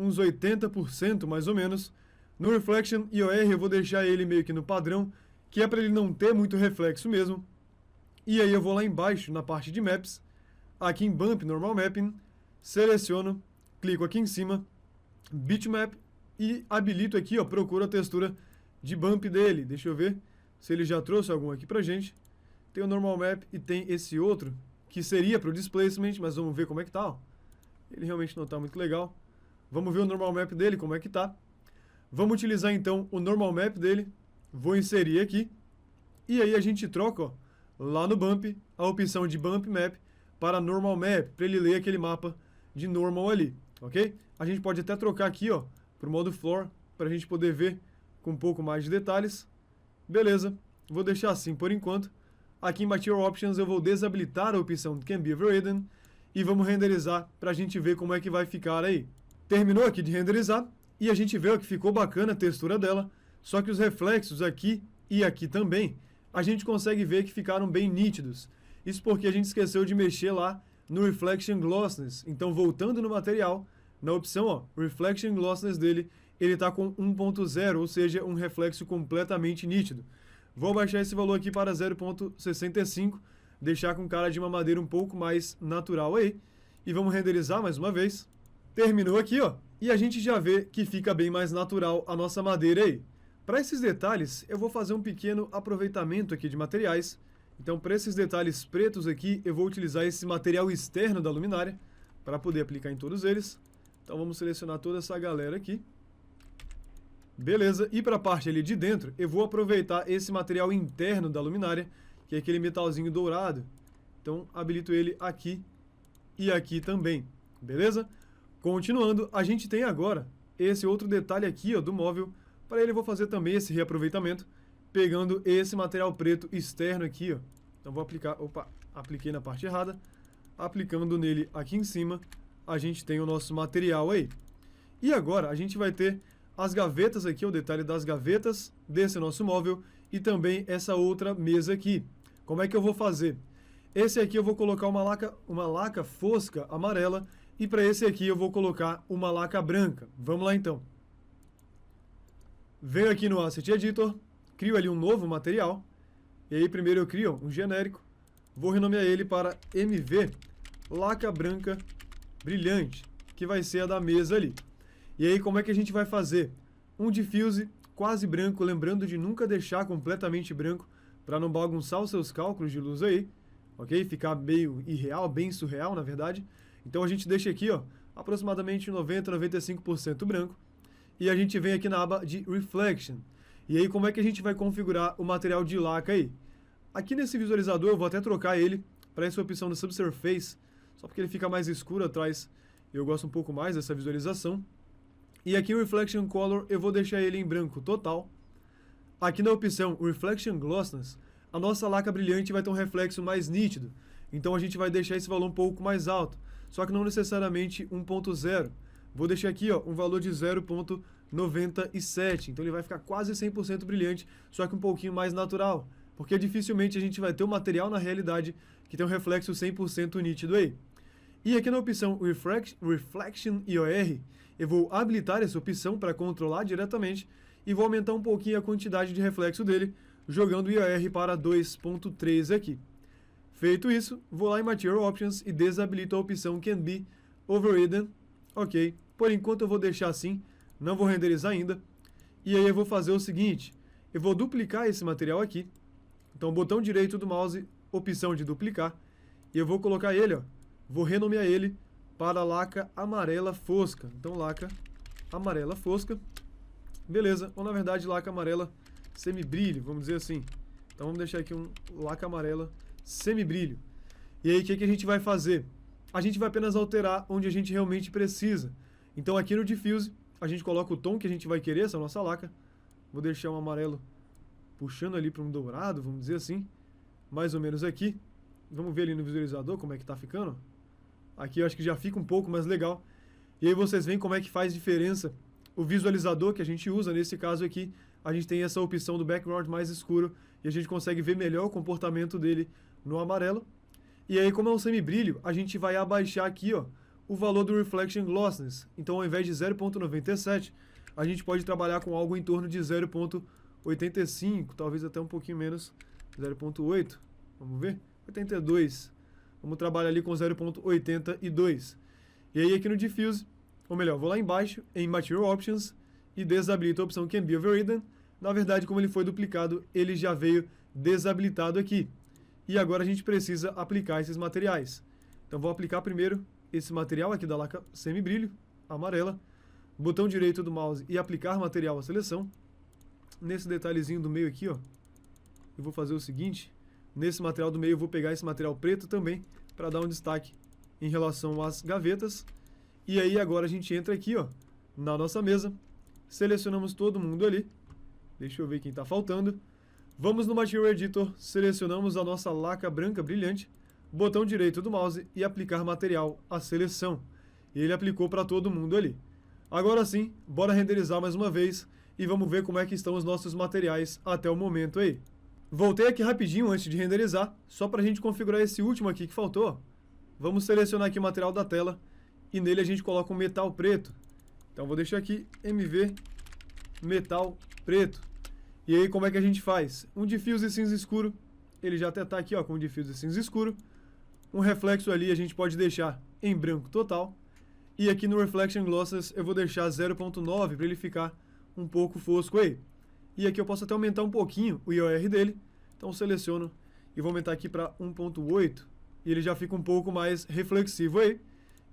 uns 80% mais ou menos. No Reflection IOR eu vou deixar ele meio que no padrão, que é para ele não ter muito reflexo mesmo. E aí eu vou lá embaixo, na parte de Maps, aqui em Bump Normal Mapping, seleciono, clico aqui em cima, Bitmap e habilito aqui, ó, procuro a textura de Bump dele. Deixa eu ver se ele já trouxe algum aqui pra gente. Tem o Normal Map e tem esse outro, que seria para o Displacement, mas vamos ver como é que tá, ó. Ele realmente não tá muito legal. Vamos ver o Normal Map dele, como é que tá. Vamos utilizar então o Normal Map dele. Vou inserir aqui. E aí a gente troca, ó, lá no Bump, a opção de Bump Map para Normal Map, para ele ler aquele mapa de Normal ali, ok? A gente pode até trocar aqui, ó, para o modo Floor, para a gente poder ver com um pouco mais de detalhes. Beleza, vou deixar assim por enquanto. Aqui em Material Options eu vou desabilitar a opção Can Be Overridden e vamos renderizar para a gente ver como é que vai ficar aí. Terminou aqui de renderizar e a gente vê que ficou bacana a textura dela, só que os reflexos aqui e aqui também, a gente consegue ver que ficaram bem nítidos. Isso porque a gente esqueceu de mexer lá no Reflection Glossiness. Então, voltando no material, na opção, ó, Reflection Glossiness dele, ele está com 1.0, ou seja, um reflexo completamente nítido. Vou baixar esse valor aqui para 0.65, deixar com cara de uma madeira um pouco mais natural aí. E vamos renderizar mais uma vez. Terminou aqui, ó, e a gente já vê que fica bem mais natural a nossa madeira aí. Para esses detalhes, eu vou fazer um pequeno aproveitamento aqui de materiais. Então, para esses detalhes pretos aqui, eu vou utilizar esse material externo da luminária para poder aplicar em todos eles. Então, vamos selecionar toda essa galera aqui. Beleza, e para a parte ali de dentro, eu vou aproveitar esse material interno da luminária, que é aquele metalzinho dourado. Então, habilito ele aqui e aqui também, beleza? Continuando, a gente tem agora esse outro detalhe aqui, ó, do móvel. Para ele eu vou fazer também esse reaproveitamento, pegando esse material preto externo aqui, ó. Então vou aplicar, opa, apliquei na parte errada. Aplicando nele aqui em cima, a gente tem o nosso material aí. E agora a gente vai ter as gavetas aqui, o detalhe das gavetas desse nosso móvel e também essa outra mesa aqui. Como é que eu vou fazer? Esse aqui eu vou colocar uma laca fosca amarela e para esse aqui eu vou colocar uma laca branca. Vamos lá então. Venho aqui no Asset Editor, crio ali um novo material, e aí primeiro eu crio um genérico, vou renomear ele para MV Laca Branca Brilhante, que vai ser a da mesa ali. E aí como é que a gente vai fazer? Um diffuse quase branco, lembrando de nunca deixar completamente branco, para não bagunçar os seus cálculos de luz aí, ok? Ficar meio irreal, bem surreal na verdade. Então a gente deixa aqui, ó, aproximadamente 90, 95% branco. E a gente vem aqui na aba de Reflection. E aí, como é que a gente vai configurar o material de laca aí? Aqui nesse visualizador, eu vou até trocar ele para essa opção do Subsurface, só porque ele fica mais escuro atrás. Eu gosto um pouco mais dessa visualização. E aqui o Reflection Color, eu vou deixar ele em branco total. Aqui na opção Reflection Glossiness, a nossa laca brilhante vai ter um reflexo mais nítido. Então a gente vai deixar esse valor um pouco mais alto, só que não necessariamente 1.0. Vou deixar aqui, ó, um valor de 0.97, então ele vai ficar quase 100% brilhante, só que um pouquinho mais natural, porque dificilmente a gente vai ter um material na realidade que tem um reflexo 100% nítido aí. E aqui na opção Reflection IOR, eu vou habilitar essa opção para controlar diretamente e vou aumentar um pouquinho a quantidade de reflexo dele, jogando o IOR para 2.3 aqui. Feito isso, vou lá em Material Options e desabilito a opção Can Be Overridden. Ok, por enquanto eu vou deixar assim, não vou renderizar ainda. E aí eu vou fazer o seguinte, eu vou duplicar esse material aqui. Então, botão direito do mouse, opção de duplicar. E eu vou colocar ele, ó, vou renomear ele para laca amarela fosca. Então, laca amarela fosca. Beleza, ou na verdade laca amarela semibrilho, vamos dizer assim. Então, vamos deixar aqui um laca amarela semibrilho. E aí, o que a gente vai fazer? A gente vai apenas alterar onde a gente realmente precisa. Então aqui no Diffuse, a gente coloca o tom que a gente vai querer, essa nossa laca. Vou deixar um amarelo puxando ali para um dourado, vamos dizer assim. Mais ou menos aqui. Vamos ver ali no visualizador como é que tá ficando. Aqui eu acho que já fica um pouco mais legal. E aí vocês veem como é que faz diferença o visualizador que a gente usa. Nesse caso aqui, a gente tem essa opção do background mais escuro e a gente consegue ver melhor o comportamento dele no amarelo. E aí, como é um semibrilho, a gente vai abaixar aqui, ó, o valor do Reflection Glossiness. Então, ao invés de 0,97, a gente pode trabalhar com algo em torno de 0,85, talvez até um pouquinho menos, 0,8. Vamos ver? 82. Vamos trabalhar ali com 0,82. E aí aqui no Diffuse, ou melhor, vou lá embaixo em Material Options e desabilito a opção Can Be Overridden. Na verdade, como ele foi duplicado, ele já veio desabilitado aqui. E agora a gente precisa aplicar esses materiais. Então vou aplicar primeiro esse material aqui da laca semibrilho, amarela. Botão direito do mouse e aplicar material à seleção. Nesse detalhezinho do meio aqui, ó, eu vou fazer o seguinte. Nesse material do meio eu vou pegar esse material preto também para dar um destaque em relação às gavetas. E aí agora a gente entra aqui, ó, na nossa mesa. Selecionamos todo mundo ali. Deixa eu ver quem está faltando. Vamos no Material Editor, selecionamos a nossa laca branca brilhante. Botão direito do mouse e aplicar material à seleção. E ele aplicou para todo mundo ali. Agora sim, bora renderizar mais uma vez e vamos ver como é que estão os nossos materiais até o momento aí. Voltei aqui rapidinho antes de renderizar, só para a gente configurar esse último aqui que faltou. Vamos selecionar aqui o material da tela e nele a gente coloca um metal preto. Então vou deixar aqui MV metal preto. E aí como é que a gente faz? Um diffuse cinza escuro, ele já até está aqui ó, com um diffuse cinza escuro. Um reflexo ali a gente pode deixar em branco total. E aqui no Reflection Glosses eu vou deixar 0.9 para ele ficar um pouco fosco aí. E aqui eu posso até aumentar um pouquinho o IOR dele. Então seleciono e vou aumentar aqui para 1.8. E ele já fica um pouco mais reflexivo aí.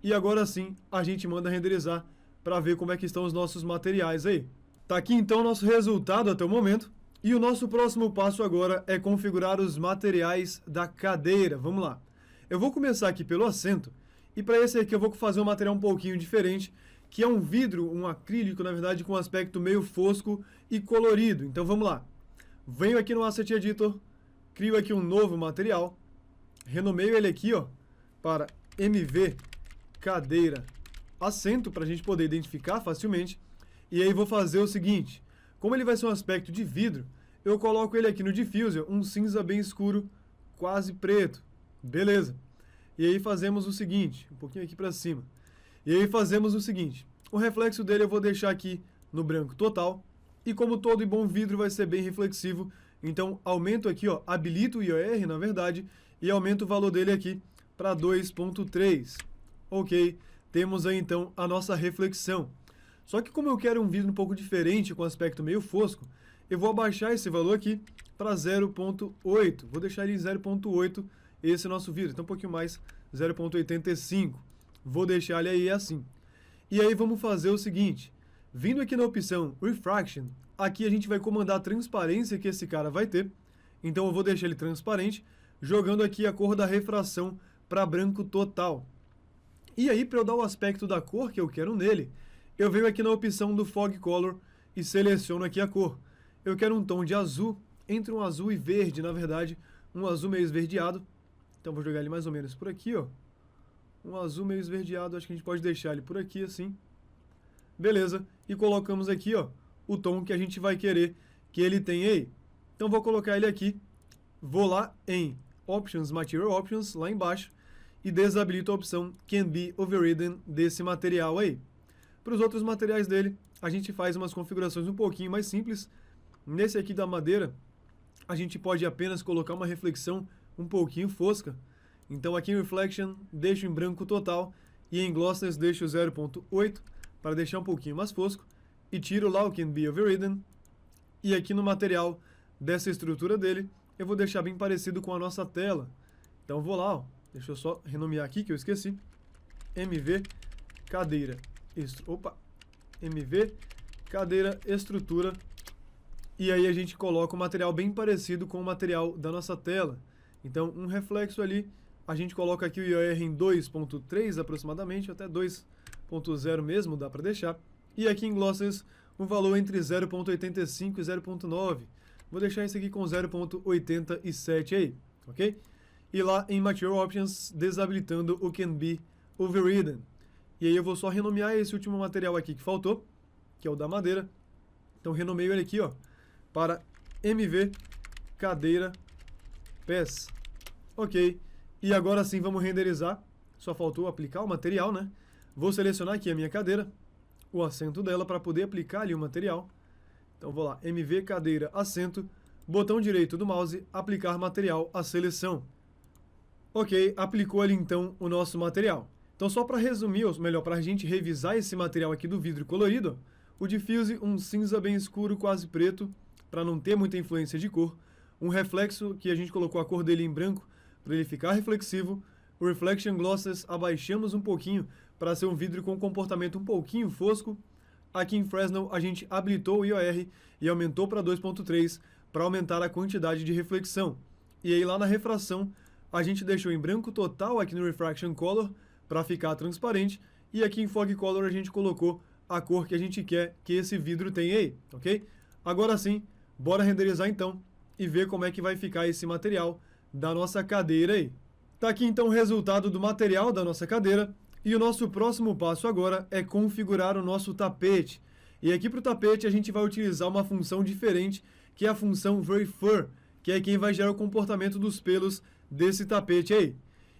E agora sim a gente manda renderizar para ver como é que estão os nossos materiais aí. Tá aqui então o nosso resultado até o momento. E o nosso próximo passo agora é configurar os materiais da cadeira. Vamos lá. Eu vou começar aqui pelo assento. E para esse aqui eu vou fazer um material um pouquinho diferente, que é um vidro, um acrílico, na verdade, com um aspecto meio fosco e colorido. Então vamos lá. Venho aqui no Asset Editor, crio aqui um novo material, renomeio ele aqui ó, para MV Cadeira Assento, para a gente poder identificar facilmente. E aí vou fazer o seguinte, como ele vai ser um aspecto de vidro, eu coloco ele aqui no Diffuser, um cinza bem escuro, quase preto. Beleza. E aí fazemos o seguinte, um pouquinho aqui para cima. E aí fazemos o seguinte, o reflexo dele eu vou deixar aqui no branco total. E como todo bom vidro vai ser bem reflexivo, então aumento aqui, ó, habilito o IOR, na verdade, e aumento o valor dele aqui para 2.3. Ok, temos aí então a nossa reflexão. Só que como eu quero um vidro um pouco diferente, com aspecto meio fosco, eu vou abaixar esse valor aqui para 0.8. Vou deixar ele em 0.8, esse nosso vidro, então um pouquinho mais, 0.85. Vou deixar ele aí assim. E aí vamos fazer o seguinte, vindo aqui na opção Refraction, aqui a gente vai comandar a transparência que esse cara vai ter. Então eu vou deixar ele transparente, jogando aqui a cor da refração para branco total. E aí para eu dar o aspecto da cor que eu quero nele, eu venho aqui na opção do Fog Color e seleciono aqui a cor. Eu quero um tom de azul, entre um azul e verde, na verdade, um azul meio esverdeado. Então vou jogar ele mais ou menos por aqui, ó. Um azul meio esverdeado, acho que a gente pode deixar ele por aqui, assim. Beleza. E colocamos aqui, ó, o tom que a gente vai querer que ele tenha aí. Então vou colocar ele aqui. Vou lá em Options, Material Options, lá embaixo. E desabilito a opção Can Be Overridden desse material aí. Para os outros materiais dele, a gente faz umas configurações um pouquinho mais simples. Nesse aqui da madeira, a gente pode apenas colocar uma reflexão um pouquinho fosca. Então aqui em Reflection, deixo em branco total e em Glossiness deixo 0.8 para deixar um pouquinho mais fosco e tiro lá o Can Be Overridden. E aqui no material dessa estrutura dele, eu vou deixar bem parecido com a nossa tela. Então vou lá, ó, deixa eu só renomear aqui que eu esqueci. MV Cadeira MV Cadeira Estrutura. E aí a gente coloca um material bem parecido com o material da nossa tela. Então um reflexo ali, a gente coloca aqui o IOR em 2.3 aproximadamente, até 2.0 mesmo dá para deixar. E aqui em Glosses um valor entre 0.85 e 0.9. Vou deixar isso aqui com 0.87 aí, ok? E lá em Material Options, desabilitando o Can Be Overridden. E aí eu vou só renomear esse último material aqui que faltou, que é o da madeira. Então renomeio ele aqui, ó, para MV Cadeira PES. Ok. E agora sim vamos renderizar. Só faltou aplicar o material, né? Vou selecionar aqui a minha cadeira, o assento dela para poder aplicar ali o material. Então vou lá, MV cadeira assento, botão direito do mouse, aplicar material à seleção. Ok, aplicou ali então o nosso material. Então só para resumir, ou melhor, para a gente revisar esse material aqui do vidro colorido, o diffuse um cinza bem escuro, quase preto, para não ter muita influência de cor. Um reflexo que a gente colocou a cor dele em branco para ele ficar reflexivo. O reflection glosses abaixamos um pouquinho para ser um vidro com um comportamento um pouquinho fosco. Aqui em Fresnel a gente habilitou o IOR e aumentou para 2.3 para aumentar a quantidade de reflexão. E aí lá na refração a gente deixou em branco total aqui no Refraction Color para ficar transparente. E aqui em Fog Color a gente colocou a cor que a gente quer que esse vidro tenha aí, ok? Agora sim, bora renderizar então e ver como é que vai ficar esse material da nossa cadeira aí. Tá aqui então o resultado do material da nossa cadeira. E o nosso próximo passo agora é configurar o nosso tapete. E aqui para o tapete a gente vai utilizar uma função diferente, que é a função VeryFur, que é quem vai gerar o comportamento dos pelos desse tapete aí.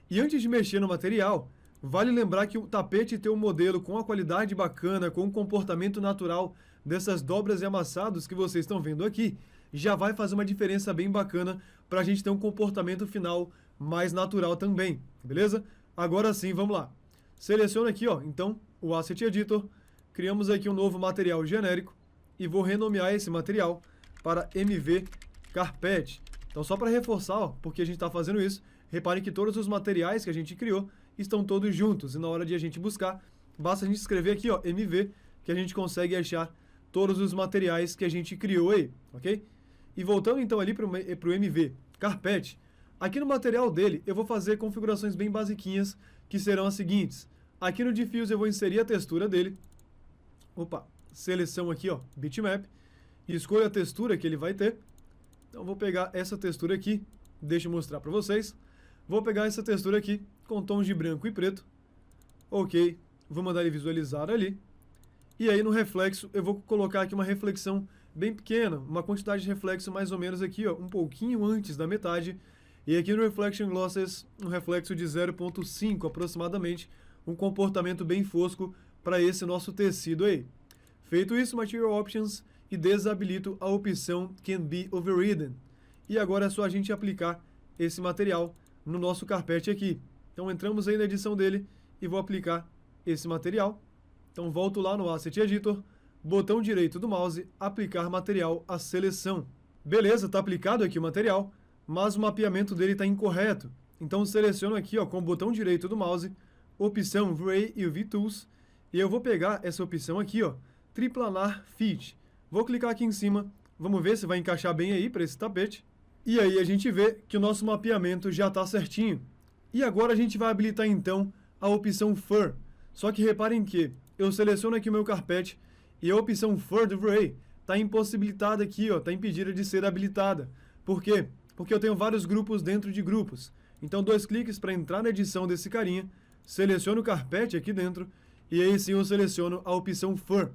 E antes de mexer no material, vale lembrar que o tapete ter um modelo com a qualidade bacana, com o comportamento natural dessas dobras e amassados que vocês estão vendo aqui, já vai fazer uma diferença bem bacana para a gente ter um comportamento final mais natural também, beleza? Agora sim, vamos lá. Seleciono aqui, ó, então, o Asset Editor, criamos aqui um novo material genérico e vou renomear esse material para MV Carpet. Então, só para reforçar, ó, porque a gente está fazendo isso, reparem que todos os materiais que a gente criou estão todos juntos e na hora de a gente buscar, basta a gente escrever aqui, ó, MV, que a gente consegue achar todos os materiais que a gente criou aí, ok? E voltando então ali para o MV Carpet, aqui no material dele eu vou fazer configurações bem basiquinhas, que serão as seguintes. Aqui no Diffuse eu vou inserir a textura dele. Opa, seleção aqui, ó, Bitmap. E escolho a textura que ele vai ter. Então vou pegar essa textura aqui, deixa eu mostrar para vocês. Vou pegar essa textura aqui, com tons de branco e preto. Ok, vou mandar ele visualizar ali. E aí no reflexo eu vou colocar aqui uma reflexão bem pequena, uma quantidade de reflexo mais ou menos aqui, ó, um pouquinho antes da metade. E aqui no Reflection Glosses, um reflexo de 0.5 aproximadamente, um comportamento bem fosco para esse nosso tecido aí. Feito isso, Material Options, e desabilito a opção Can Be Overridden. E agora é só a gente aplicar esse material no nosso carpete aqui. Então entramos aí na edição dele e vou aplicar esse material. Então volto lá no Asset Editor, botão direito do mouse, aplicar material à seleção. Beleza, está aplicado aqui o material, mas o mapeamento dele está incorreto. Então seleciono aqui, ó, com o botão direito do mouse, opção Vray e o V-Tools, e eu vou pegar essa opção aqui, ó, Triplanar Fit. Vou clicar aqui em cima, vamos ver se vai encaixar bem aí para esse tapete. E aí a gente vê que o nosso mapeamento já está certinho. E agora a gente vai habilitar então a opção Fur. Só que reparem que eu seleciono aqui o meu carpete e a opção Fur do Vray está impossibilitada aqui, ó, está impedida de ser habilitada. Por quê? Porque eu tenho vários grupos dentro de grupos. Então, 2 cliques para entrar na edição desse carinha, seleciono o carpete aqui dentro, e aí sim eu seleciono a opção Fur.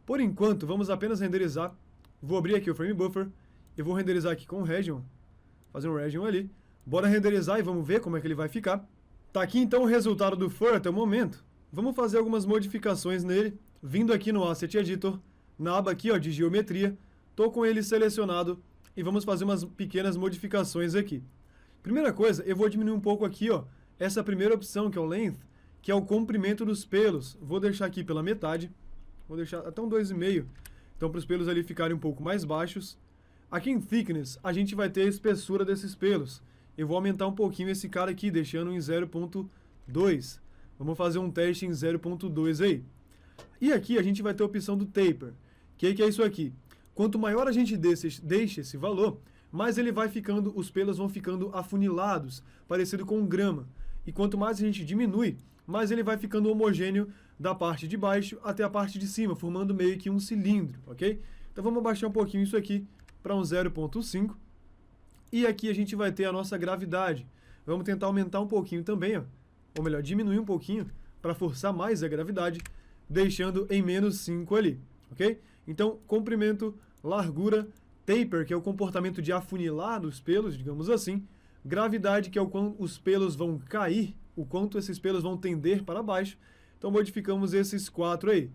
Por enquanto, vamos apenas renderizar. Vou abrir aqui o Frame Buffer, e vou renderizar aqui com o Region, fazer um Region ali. Bora renderizar e vamos ver como é que ele vai ficar. Tá aqui então o resultado do Fur até o momento. Vamos fazer algumas modificações nele, vindo aqui no Asset Editor, na aba aqui, ó, de Geometria. Tô com ele selecionado, e vamos fazer umas pequenas modificações aqui. Primeira coisa, eu vou diminuir um pouco aqui, ó, essa primeira opção, que é o Length, que é o comprimento dos pelos. Vou deixar aqui pela metade, vou deixar até um 2,5, então para os pelos ali ficarem um pouco mais baixos. Aqui em Thickness, a gente vai ter a espessura desses pelos. Eu vou aumentar um pouquinho esse cara aqui, deixando em 0.2. Vamos fazer um teste em 0.2 aí. E aqui a gente vai ter a opção do Taper. Que é isso aqui? Quanto maior a gente deixa esse valor, mais ele vai ficando, os pelos vão ficando afunilados, parecido com grama. E quanto mais a gente diminui, mais ele vai ficando homogêneo da parte de baixo até a parte de cima, formando meio que um cilindro, ok? Então vamos abaixar um pouquinho isso aqui para um 0.5. E aqui a gente vai ter a nossa gravidade. Vamos tentar aumentar um pouquinho também, ó, ou melhor, diminuir um pouquinho para forçar mais a gravidade, deixando em menos 5 ali, ok? Então, comprimento, largura, taper, que é o comportamento de afunilar dos pelos, digamos assim, gravidade, que é o quanto os pelos vão cair, o quanto esses pelos vão tender para baixo, Então modificamos esses 4 aí.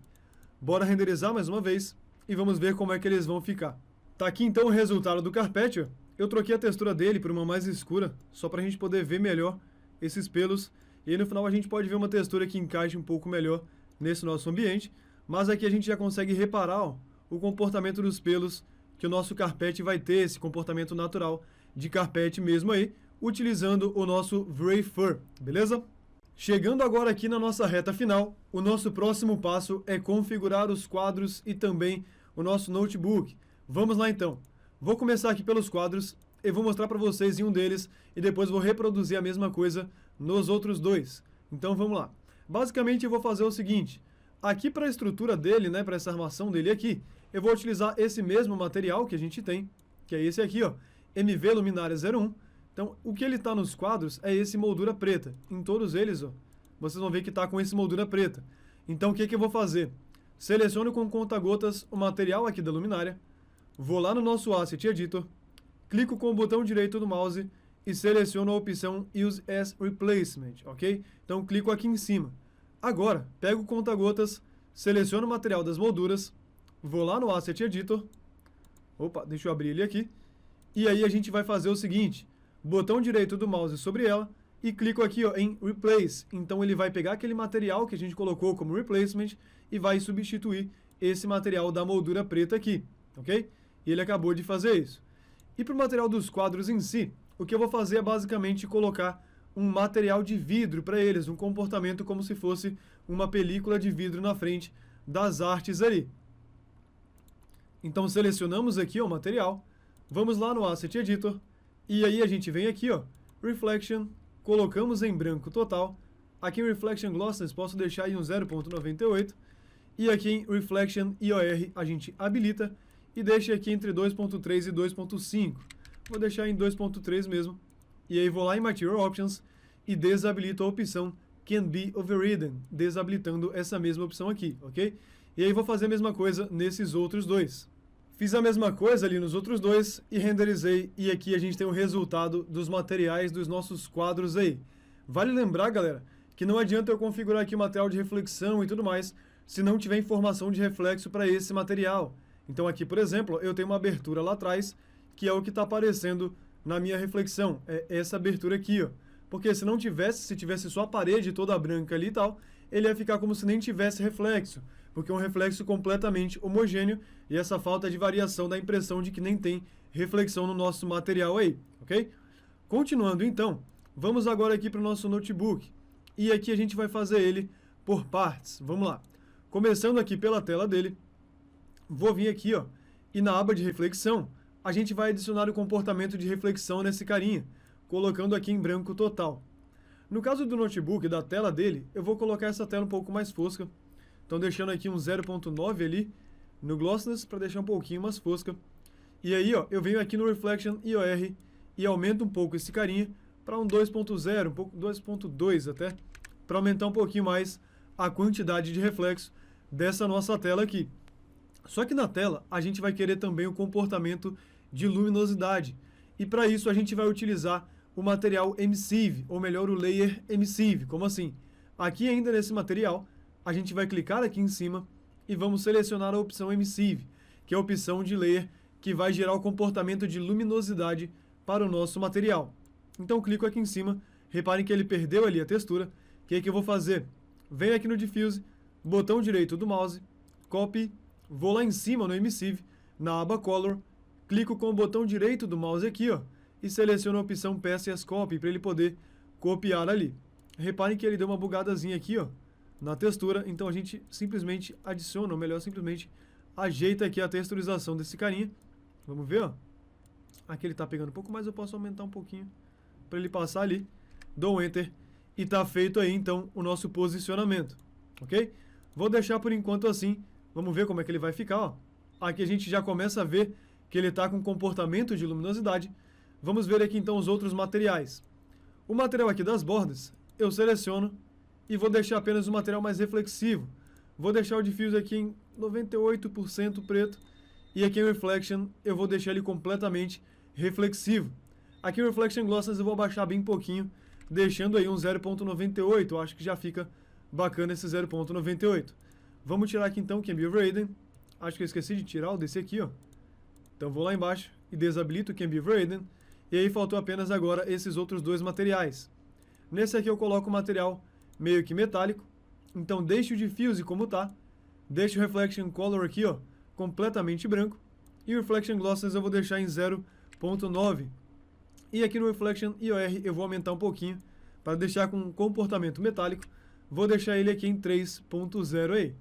Bora renderizar mais uma vez e vamos ver como é que eles vão ficar. Tá aqui então o resultado do carpete, ó. Eu troquei a textura dele por uma mais escura, só para a gente poder ver melhor esses pelos. E aí no final a gente pode ver uma textura que encaixe um pouco melhor nesse nosso ambiente. Mas aqui a gente já consegue reparar, ó, o comportamento dos pelos, que o nosso carpete vai ter, esse comportamento natural de carpete mesmo aí, utilizando o nosso V-Ray Fur, beleza? Chegando agora aqui na nossa reta final, o nosso próximo passo é configurar os quadros e também o nosso notebook. Vamos lá então. Vou começar aqui pelos quadros, eu vou mostrar para vocês em um deles e depois vou reproduzir a mesma coisa nos outros dois. Então vamos lá. Basicamente eu vou fazer o seguinte, aqui para a estrutura dele, né, para essa armação dele aqui, eu vou utilizar esse mesmo material que a gente tem, que é esse aqui, ó, MV Luminária 01. Então, o que ele está nos quadros é esse moldura preta. Em todos eles, ó, vocês vão ver que está com esse moldura preta. Então, o que eu vou fazer? Seleciono com conta-gotas o material aqui da luminária, vou lá no nosso Asset Editor, clico com o botão direito do mouse e seleciono a opção Use as Replacement, ok? Então, clico aqui em cima. Agora, pego o conta-gotas, seleciono o material das molduras, vou lá no Asset Editor, opa, deixa eu abrir ele aqui, e aí a gente vai fazer o seguinte, botão direito do mouse sobre ela e clico aqui, ó, em Replace. Então ele vai pegar aquele material que a gente colocou como Replacement e vai substituir esse material da moldura preta aqui, ok? E ele acabou de fazer isso. E para o material dos quadros em si, o que eu vou fazer é basicamente colocar um material de vidro para eles, um comportamento como se fosse uma película de vidro na frente das artes ali. Então selecionamos aqui ó, o material, vamos lá no Asset Editor, e aí a gente vem aqui, ó, Reflection, colocamos em branco total, aqui em Reflection Glossiness posso deixar em um 0.98, e aqui em Reflection IOR a gente habilita, e deixa aqui entre 2.3 e 2.5, vou deixar em 2.3 mesmo, e aí vou lá em Material Options, e desabilito a opção Can Be Overridden, desabilitando essa mesma opção aqui, ok? E aí vou fazer a mesma coisa nesses outros dois. Fiz a mesma coisa ali nos outros dois e renderizei, e aqui a gente tem o resultado dos materiais dos nossos quadros aí. Vale lembrar, galera, que não adianta eu configurar aqui o material de reflexão e tudo mais, se não tiver informação de reflexo para esse material. Então aqui, por exemplo, eu tenho uma abertura lá atrás, que é o que está aparecendo na minha reflexão, é essa abertura aqui, ó. Porque se não tivesse, se tivesse só a parede toda branca ali e tal, ele ia ficar como se nem tivesse reflexo, porque é um reflexo completamente homogêneo e essa falta de variação dá a impressão de que nem tem reflexão no nosso material aí, ok? Continuando então, vamos agora aqui para o nosso notebook e aqui a gente vai fazer ele por partes, vamos lá. Começando aqui pela tela dele, vou vir aqui ó, e na aba de reflexão, a gente vai adicionar o comportamento de reflexão nesse carinha, colocando aqui em branco total. No caso do notebook, da tela dele, eu vou colocar essa tela um pouco mais fosca. Então deixando aqui um 0.9 ali no Glossiness para deixar um pouquinho mais fosca. E aí ó, eu venho aqui no Reflection IOR e aumento um pouco esse carinha para um 2.0, um pouco 2.2 até, para aumentar um pouquinho mais a quantidade de reflexo dessa nossa tela aqui. Só que na tela a gente vai querer também o comportamento de luminosidade. E para isso a gente vai utilizar o material Emissive, ou melhor, o Layer Emissive. Como assim? Aqui ainda nesse material, a gente vai clicar aqui em cima e vamos selecionar a opção Emissive, que é a opção de Layer que vai gerar o comportamento de luminosidade para o nosso material. Então clico aqui em cima, reparem que ele perdeu ali a textura. O que eu vou fazer? Venho aqui no Diffuse, botão direito do mouse, Copy, vou lá em cima no Emissive, na aba Color, clico com o botão direito do mouse aqui, ó, e seleciono a opção Paste as Copy para ele poder copiar ali. Reparem que ele deu uma bugadazinha aqui, ó, na textura, então a gente simplesmente adiciona, ou melhor, simplesmente ajeita aqui a texturização desse carinha. Vamos ver, ó. Aqui ele tá pegando um pouco mais, eu posso aumentar um pouquinho para ele passar ali. Dou um Enter e tá feito aí, então, o nosso posicionamento, ok? Vou deixar por enquanto assim, vamos ver como é que ele vai ficar, ó. Aqui a gente já começa a ver que ele está com comportamento de luminosidade. Vamos ver aqui então os outros materiais. O material aqui das bordas, eu seleciono e vou deixar apenas o material mais reflexivo. Vou deixar o diffuse aqui em 98% preto e aqui em Reflection eu vou deixar ele completamente reflexivo. Aqui em Reflection Glossiness eu vou abaixar bem pouquinho, deixando aí um 0.98, eu acho que já fica Bacana esse 0.98. Vamos tirar aqui então o Can Be Overridden. Acho que eu esqueci de tirar o desse aqui, ó. Então vou lá embaixo e desabilito o Can Be Overridden. E aí faltou apenas agora esses outros dois materiais. Nesse aqui eu coloco o material meio que metálico. Então deixo o Diffuse como tá. Deixo o Reflection Color aqui, ó, completamente branco. E o Reflection Glossiness eu vou deixar em 0.9. E aqui no Reflection IOR eu vou aumentar um pouquinho para deixar com comportamento metálico. Vou deixar ele aqui em 3.0 aí.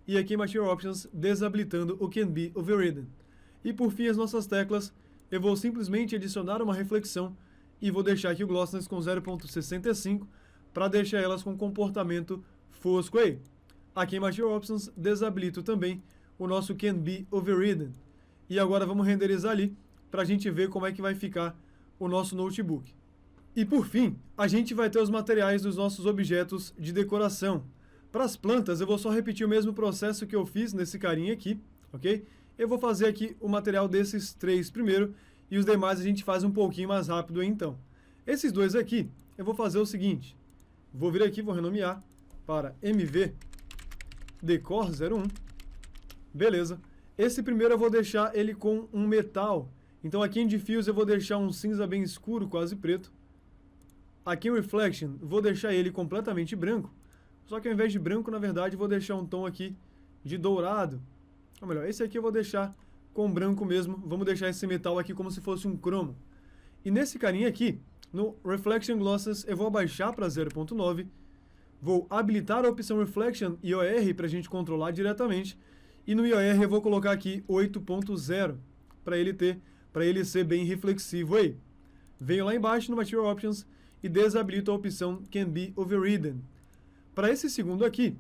E aqui em Material Options, desabilitando o Can Be Overridden. E por fim, as nossas teclas, eu vou simplesmente adicionar uma reflexão e vou deixar aqui o Glossiness com 0.65 para deixar elas com comportamento fosco aí. Aqui em Material Options, desabilito também o nosso Can Be Overridden. E agora vamos renderizar ali para a gente ver como é que vai ficar o nosso notebook. E por fim, a gente vai ter os materiais dos nossos objetos de decoração. Para as plantas, eu vou só repetir o mesmo processo que eu fiz nesse carinha aqui, ok? Eu vou fazer aqui o material desses três primeiro e os demais a gente faz um pouquinho mais rápido aí, então. Esses dois aqui, eu vou fazer o seguinte. Vou vir aqui, vou renomear para MV Decor 01. Beleza. Esse primeiro eu vou deixar ele com um metal. Então aqui em Diffuse eu vou deixar um cinza bem escuro, quase preto. Aqui em Reflection, vou deixar ele completamente branco. Só que ao invés de branco, na verdade, vou deixar um tom aqui de dourado. Ou melhor, esse aqui eu vou deixar com branco mesmo. Vamos deixar esse metal aqui como se fosse um cromo. E nesse carinha aqui, no Reflection Glosses, eu vou abaixar para 0.9. Vou habilitar a opção Reflection IOR para a gente controlar diretamente. E no IOR eu vou colocar aqui 8.0 para ele ser bem reflexivo aí. Venho lá embaixo no Material Options e desabilito a opção Can Be Overridden. Para esse segundo aqui,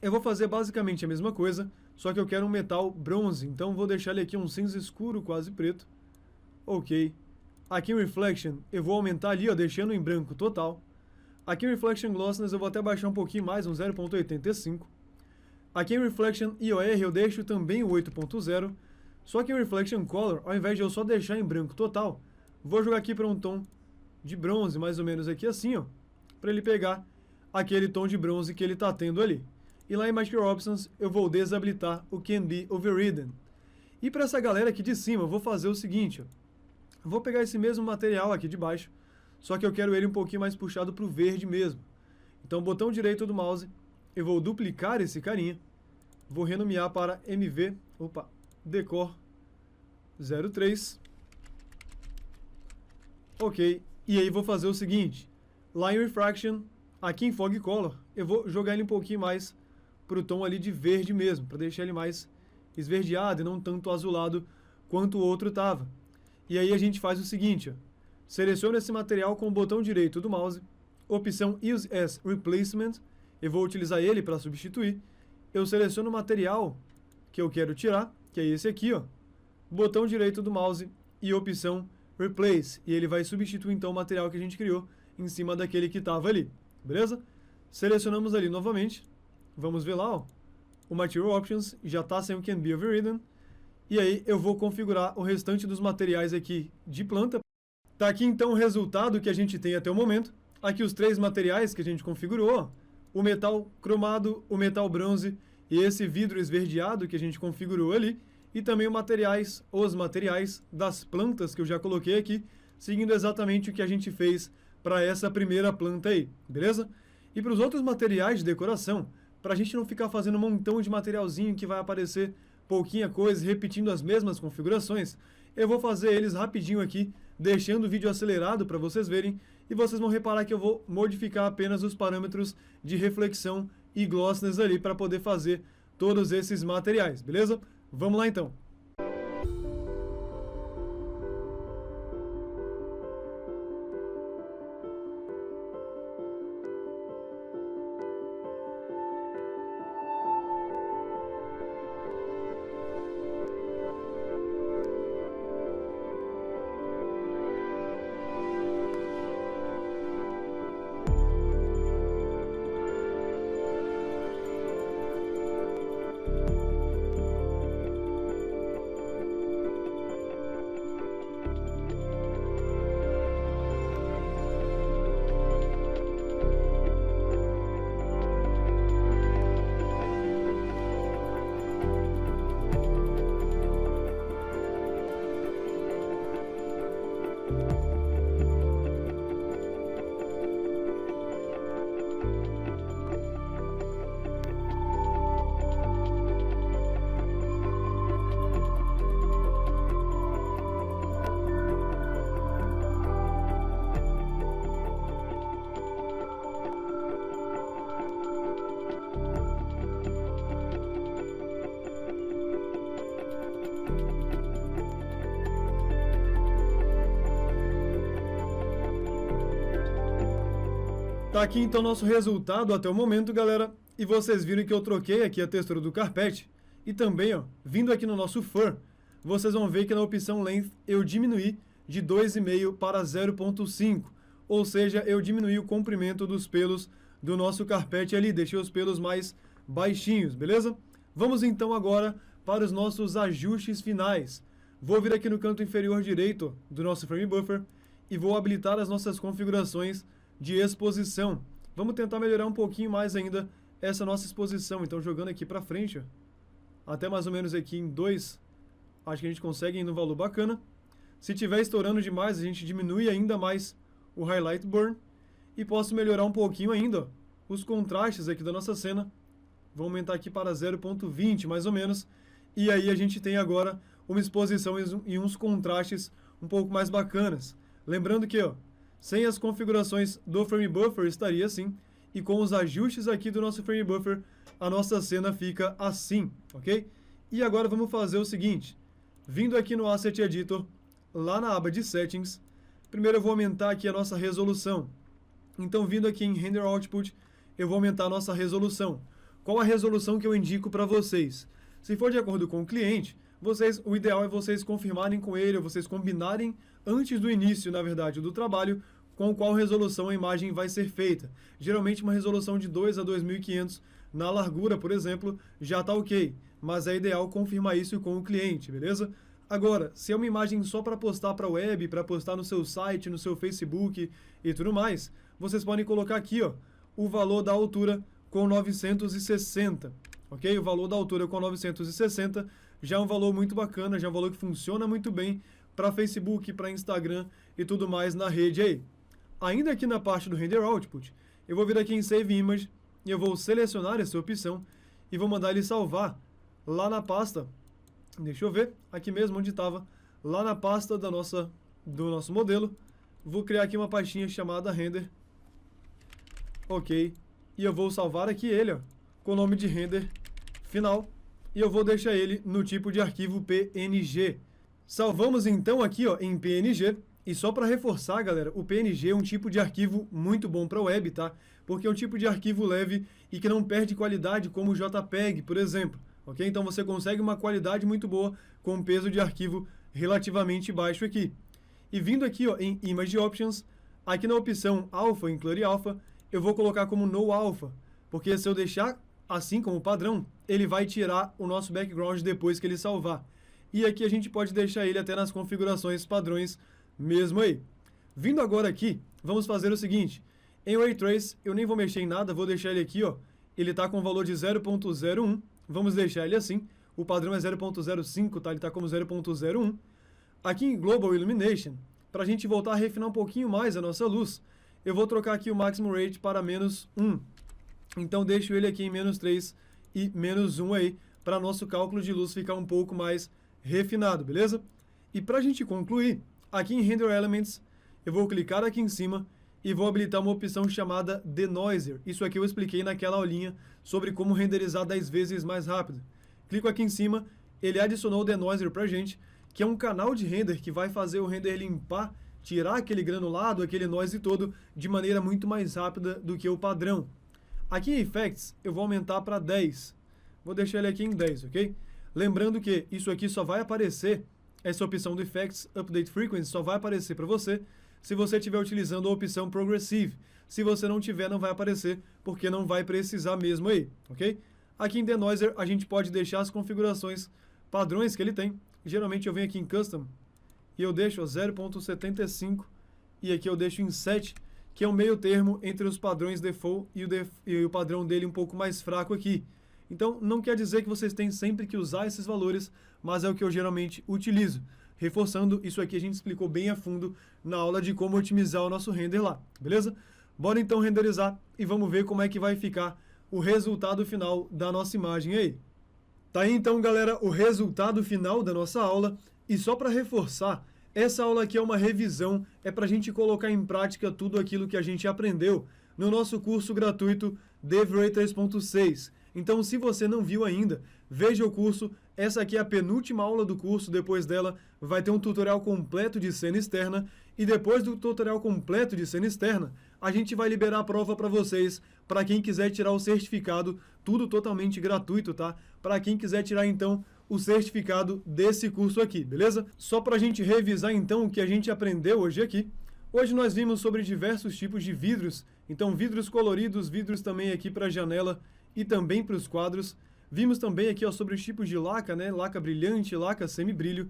eu vou fazer basicamente a mesma coisa, só que eu quero um metal bronze, então vou deixar ele aqui um cinza escuro, quase preto. Ok. Aqui em Reflection, eu vou aumentar ali, ó, deixando em branco total. Aqui em Reflection Glossiness, eu vou até baixar um pouquinho mais, um 0.85. Aqui em Reflection IOR, eu deixo também o 8.0. Só que em Reflection Color, ao invés de eu só deixar em branco total, vou jogar aqui para um tom de bronze, mais ou menos aqui assim, ó, para ele pegar aquele tom de bronze que ele está tendo ali. E lá em Material Options eu vou desabilitar o Can Be Overridden. E para essa galera aqui de cima eu vou fazer o seguinte, ó. Eu vou pegar esse mesmo material aqui de baixo, só que eu quero ele um pouquinho mais puxado para o verde mesmo. Então botão direito do mouse, eu vou duplicar esse carinha, vou renomear para MV, Decor 03. Ok, e aí vou fazer o seguinte, lá em Refraction, aqui em Fog Color, eu vou jogar ele um pouquinho mais pro tom ali de verde mesmo, para deixar ele mais esverdeado e não tanto azulado quanto o outro tava. E aí a gente faz o seguinte, ó, seleciono esse material com o botão direito do mouse, opção Use as Replacement, eu vou utilizar ele para substituir. Eu seleciono o material que eu quero tirar, que é esse aqui, ó, botão direito do mouse e opção Replace, e ele vai substituir então o material que a gente criou em cima daquele que estava ali. Beleza? Selecionamos ali novamente. Vamos ver lá, ó. O Material Options já está sem o Can Be Overridden. E aí eu vou configurar o restante dos materiais aqui de planta. Tá aqui então o resultado que a gente tem até o momento. Aqui os três materiais que a gente configurou, ó. O metal cromado, o metal bronze e esse vidro esverdeado que a gente configurou ali. E também os materiais das plantas que eu já coloquei aqui, seguindo exatamente o que a gente fez para essa primeira planta aí, beleza? E para os outros materiais de decoração, para a gente não ficar fazendo um montão de materialzinho que vai aparecer pouquinha coisa, repetindo as mesmas configurações, eu vou fazer eles rapidinho aqui, deixando o vídeo acelerado para vocês verem, e vocês vão reparar que eu vou modificar apenas os parâmetros de reflexão e glossiness ali para poder fazer todos esses materiais, beleza? Vamos lá então. Tá aqui então nosso resultado até o momento, galera. E vocês viram que eu troquei aqui a textura do carpete. E também, ó, vindo aqui no nosso Fur, vocês vão ver que na opção Length eu diminuí de 2,5 para 0,5. Ou seja, eu diminuí o comprimento dos pelos do nosso carpete ali, deixei os pelos mais baixinhos, beleza? Vamos então agora para os nossos ajustes finais. Vou vir aqui no canto inferior direito do nosso Frame Buffer e vou habilitar as nossas configurações de exposição. Vamos tentar melhorar um pouquinho mais ainda essa nossa exposição. Então, jogando aqui para frente, ó, até mais ou menos aqui em 2, acho que a gente consegue ir no valor bacana. Se estiver estourando demais, a gente diminui ainda mais o Highlight Burn. E posso melhorar um pouquinho ainda, ó, os contrastes aqui da nossa cena. Vou aumentar aqui para 0,20 mais ou menos. E aí a gente tem agora uma exposição e uns contrastes um pouco mais bacanas. Lembrando que, ó, sem as configurações do Frame Buffer estaria assim. E com os ajustes aqui do nosso Frame Buffer, a nossa cena fica assim, ok? E agora vamos fazer o seguinte. Vindo aqui no Asset Editor, lá na aba de Settings, primeiro eu vou aumentar aqui a nossa resolução. Então, vindo aqui em Render Output, eu vou aumentar a nossa resolução. Qual a resolução que eu indico para vocês? Se for de acordo com o cliente, o ideal é vocês confirmarem com ele, ou vocês combinarem antes do início, na verdade, do trabalho, com qual resolução a imagem vai ser feita. Geralmente uma resolução de 2 a 2500 na largura, por exemplo, já está ok. Mas é ideal confirmar isso com o cliente, beleza? Agora, se é uma imagem só para postar para a web, para postar no seu site, no seu Facebook e tudo mais, vocês podem colocar aqui, ó, o valor da altura com 960, ok? O valor da altura com 960 já é um valor muito bacana, já é um valor que funciona muito bem para Facebook, para Instagram e tudo mais na rede aí. Ainda aqui na parte do Render Output, eu vou vir aqui em Save Image e eu vou selecionar essa opção e vou mandar ele salvar lá na pasta. Deixa eu ver, aqui mesmo onde estava, lá na pasta do nosso modelo. Vou criar aqui uma pastinha chamada Render. Ok. E eu vou salvar aqui ele, ó, com o nome de Render Final. E eu vou deixar ele no tipo de arquivo PNG. Salvamos então aqui, ó, em PNG. E só para reforçar, galera, o PNG é um tipo de arquivo muito bom para web, tá? Porque é um tipo de arquivo leve e que não perde qualidade como o JPEG, por exemplo. Ok? Então você consegue uma qualidade muito boa com um peso de arquivo relativamente baixo aqui. E vindo aqui, ó, em Image Options, aqui na opção Alpha, Include Alpha, eu vou colocar como No Alpha, porque se eu deixar assim como padrão, ele vai tirar o nosso background depois que ele salvar. E aqui a gente pode deixar ele até nas configurações padrões mesmo aí. Vindo agora aqui, vamos fazer o seguinte. Em Ray Trace, eu nem vou mexer em nada, vou deixar ele aqui, ó. Ele está com o valor de 0.01. Vamos deixar ele assim. O padrão é 0.05, tá? Ele está como 0.01. Aqui em Global Illumination, para a gente voltar a refinar um pouquinho mais a nossa luz, eu vou trocar aqui o Maximum Rate para -1. Então, deixo ele aqui em -3 e -1 aí, para nosso cálculo de luz ficar um pouco mais refinado, beleza? E para a gente concluir, aqui em Render Elements, eu vou clicar aqui em cima e vou habilitar uma opção chamada Denoiser. Isso aqui eu expliquei naquela aulinha sobre como renderizar 10 vezes mais rápido. Clico aqui em cima, ele adicionou o Denoiser pra gente, que é um canal de render que vai fazer o render limpar, tirar aquele granulado, aquele noise todo, de maneira muito mais rápida do que o padrão. Aqui em Effects, eu vou aumentar para 10. Vou deixar ele aqui em 10, ok? Lembrando que isso aqui só vai aparecer, essa opção do Effects Update Frequency só vai aparecer para você se você estiver utilizando a opção Progressive. Se você não tiver, não vai aparecer, porque não vai precisar mesmo aí, ok? Aqui em Denoiser, a gente pode deixar as configurações padrões que ele tem. Geralmente eu venho aqui em Custom e eu deixo 0.75 e aqui eu deixo em 7, que é um meio termo entre os padrões default e o padrão dele um pouco mais fraco aqui. Então, não quer dizer que vocês têm sempre que usar esses valores, mas é o que eu geralmente utilizo. Reforçando, isso aqui a gente explicou bem a fundo na aula de como otimizar o nosso render lá, beleza? Bora então renderizar e vamos ver como é que vai ficar o resultado final da nossa imagem aí. Tá aí então, galera, o resultado final da nossa aula. E só para reforçar, essa aula aqui é uma revisão, é para a gente colocar em prática tudo aquilo que a gente aprendeu no nosso curso gratuito DevRay 3.6. Então, se você não viu ainda, veja o curso. Essa aqui é a penúltima aula do curso, depois dela vai ter um tutorial completo de cena externa, e depois do tutorial completo de cena externa, a gente vai liberar a prova para vocês, para quem quiser tirar o certificado, tudo totalmente gratuito, tá? Para quem quiser tirar, então, o certificado desse curso aqui, beleza? Só para a gente revisar, então, o que a gente aprendeu hoje aqui. Hoje nós vimos sobre diversos tipos de vidros, então vidros coloridos, vidros também aqui para a janela e também para os quadros. Vimos também aqui ó, sobre os tipos de laca, né? Laca brilhante, laca semibrilho.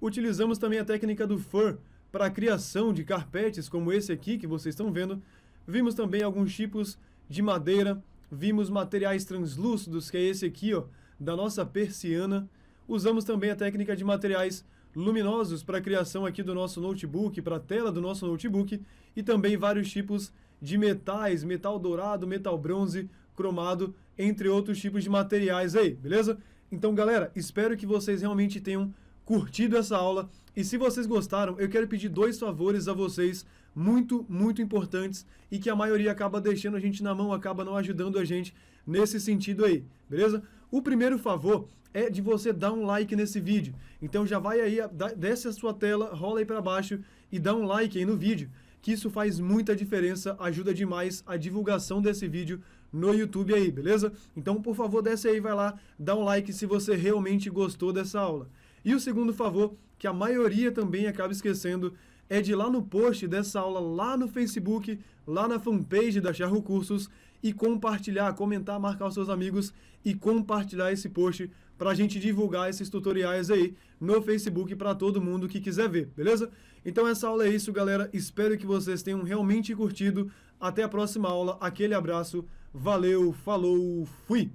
Utilizamos também a técnica do fur para a criação de carpetes, como esse aqui que vocês estão vendo. Vimos também alguns tipos de madeira, vimos materiais translúcidos, que é esse aqui, ó, da nossa persiana. Usamos também a técnica de materiais luminosos para a criação aqui do nosso notebook, para a tela do nosso notebook, e também vários tipos de metais, metal dourado, metal bronze, cromado, entre outros tipos de materiais aí, beleza? Então, galera, espero que vocês realmente tenham curtido essa aula, e se vocês gostaram, eu quero pedir 2 favores a vocês, muito, muito importantes, e que a maioria acaba deixando a gente na mão, acaba não ajudando a gente nesse sentido aí, beleza? O primeiro favor é de você dar um like nesse vídeo. Então já vai aí, desce a sua tela, rola aí para baixo e dá um like aí no vídeo, que isso faz muita diferença, ajuda demais a divulgação desse vídeo no YouTube aí, beleza? Então, por favor, desce aí, vai lá, dá um like se você realmente gostou dessa aula. E o segundo favor, que a maioria também acaba esquecendo, é de ir lá no post dessa aula, lá no Facebook, lá na fanpage da Charro Cursos, e compartilhar, comentar, marcar os seus amigos e compartilhar esse post para a gente divulgar esses tutoriais aí no Facebook para todo mundo que quiser ver, beleza? Então essa aula é isso, galera. Espero que vocês tenham realmente curtido. Até a próxima aula. Aquele abraço. Valeu, falou, fui!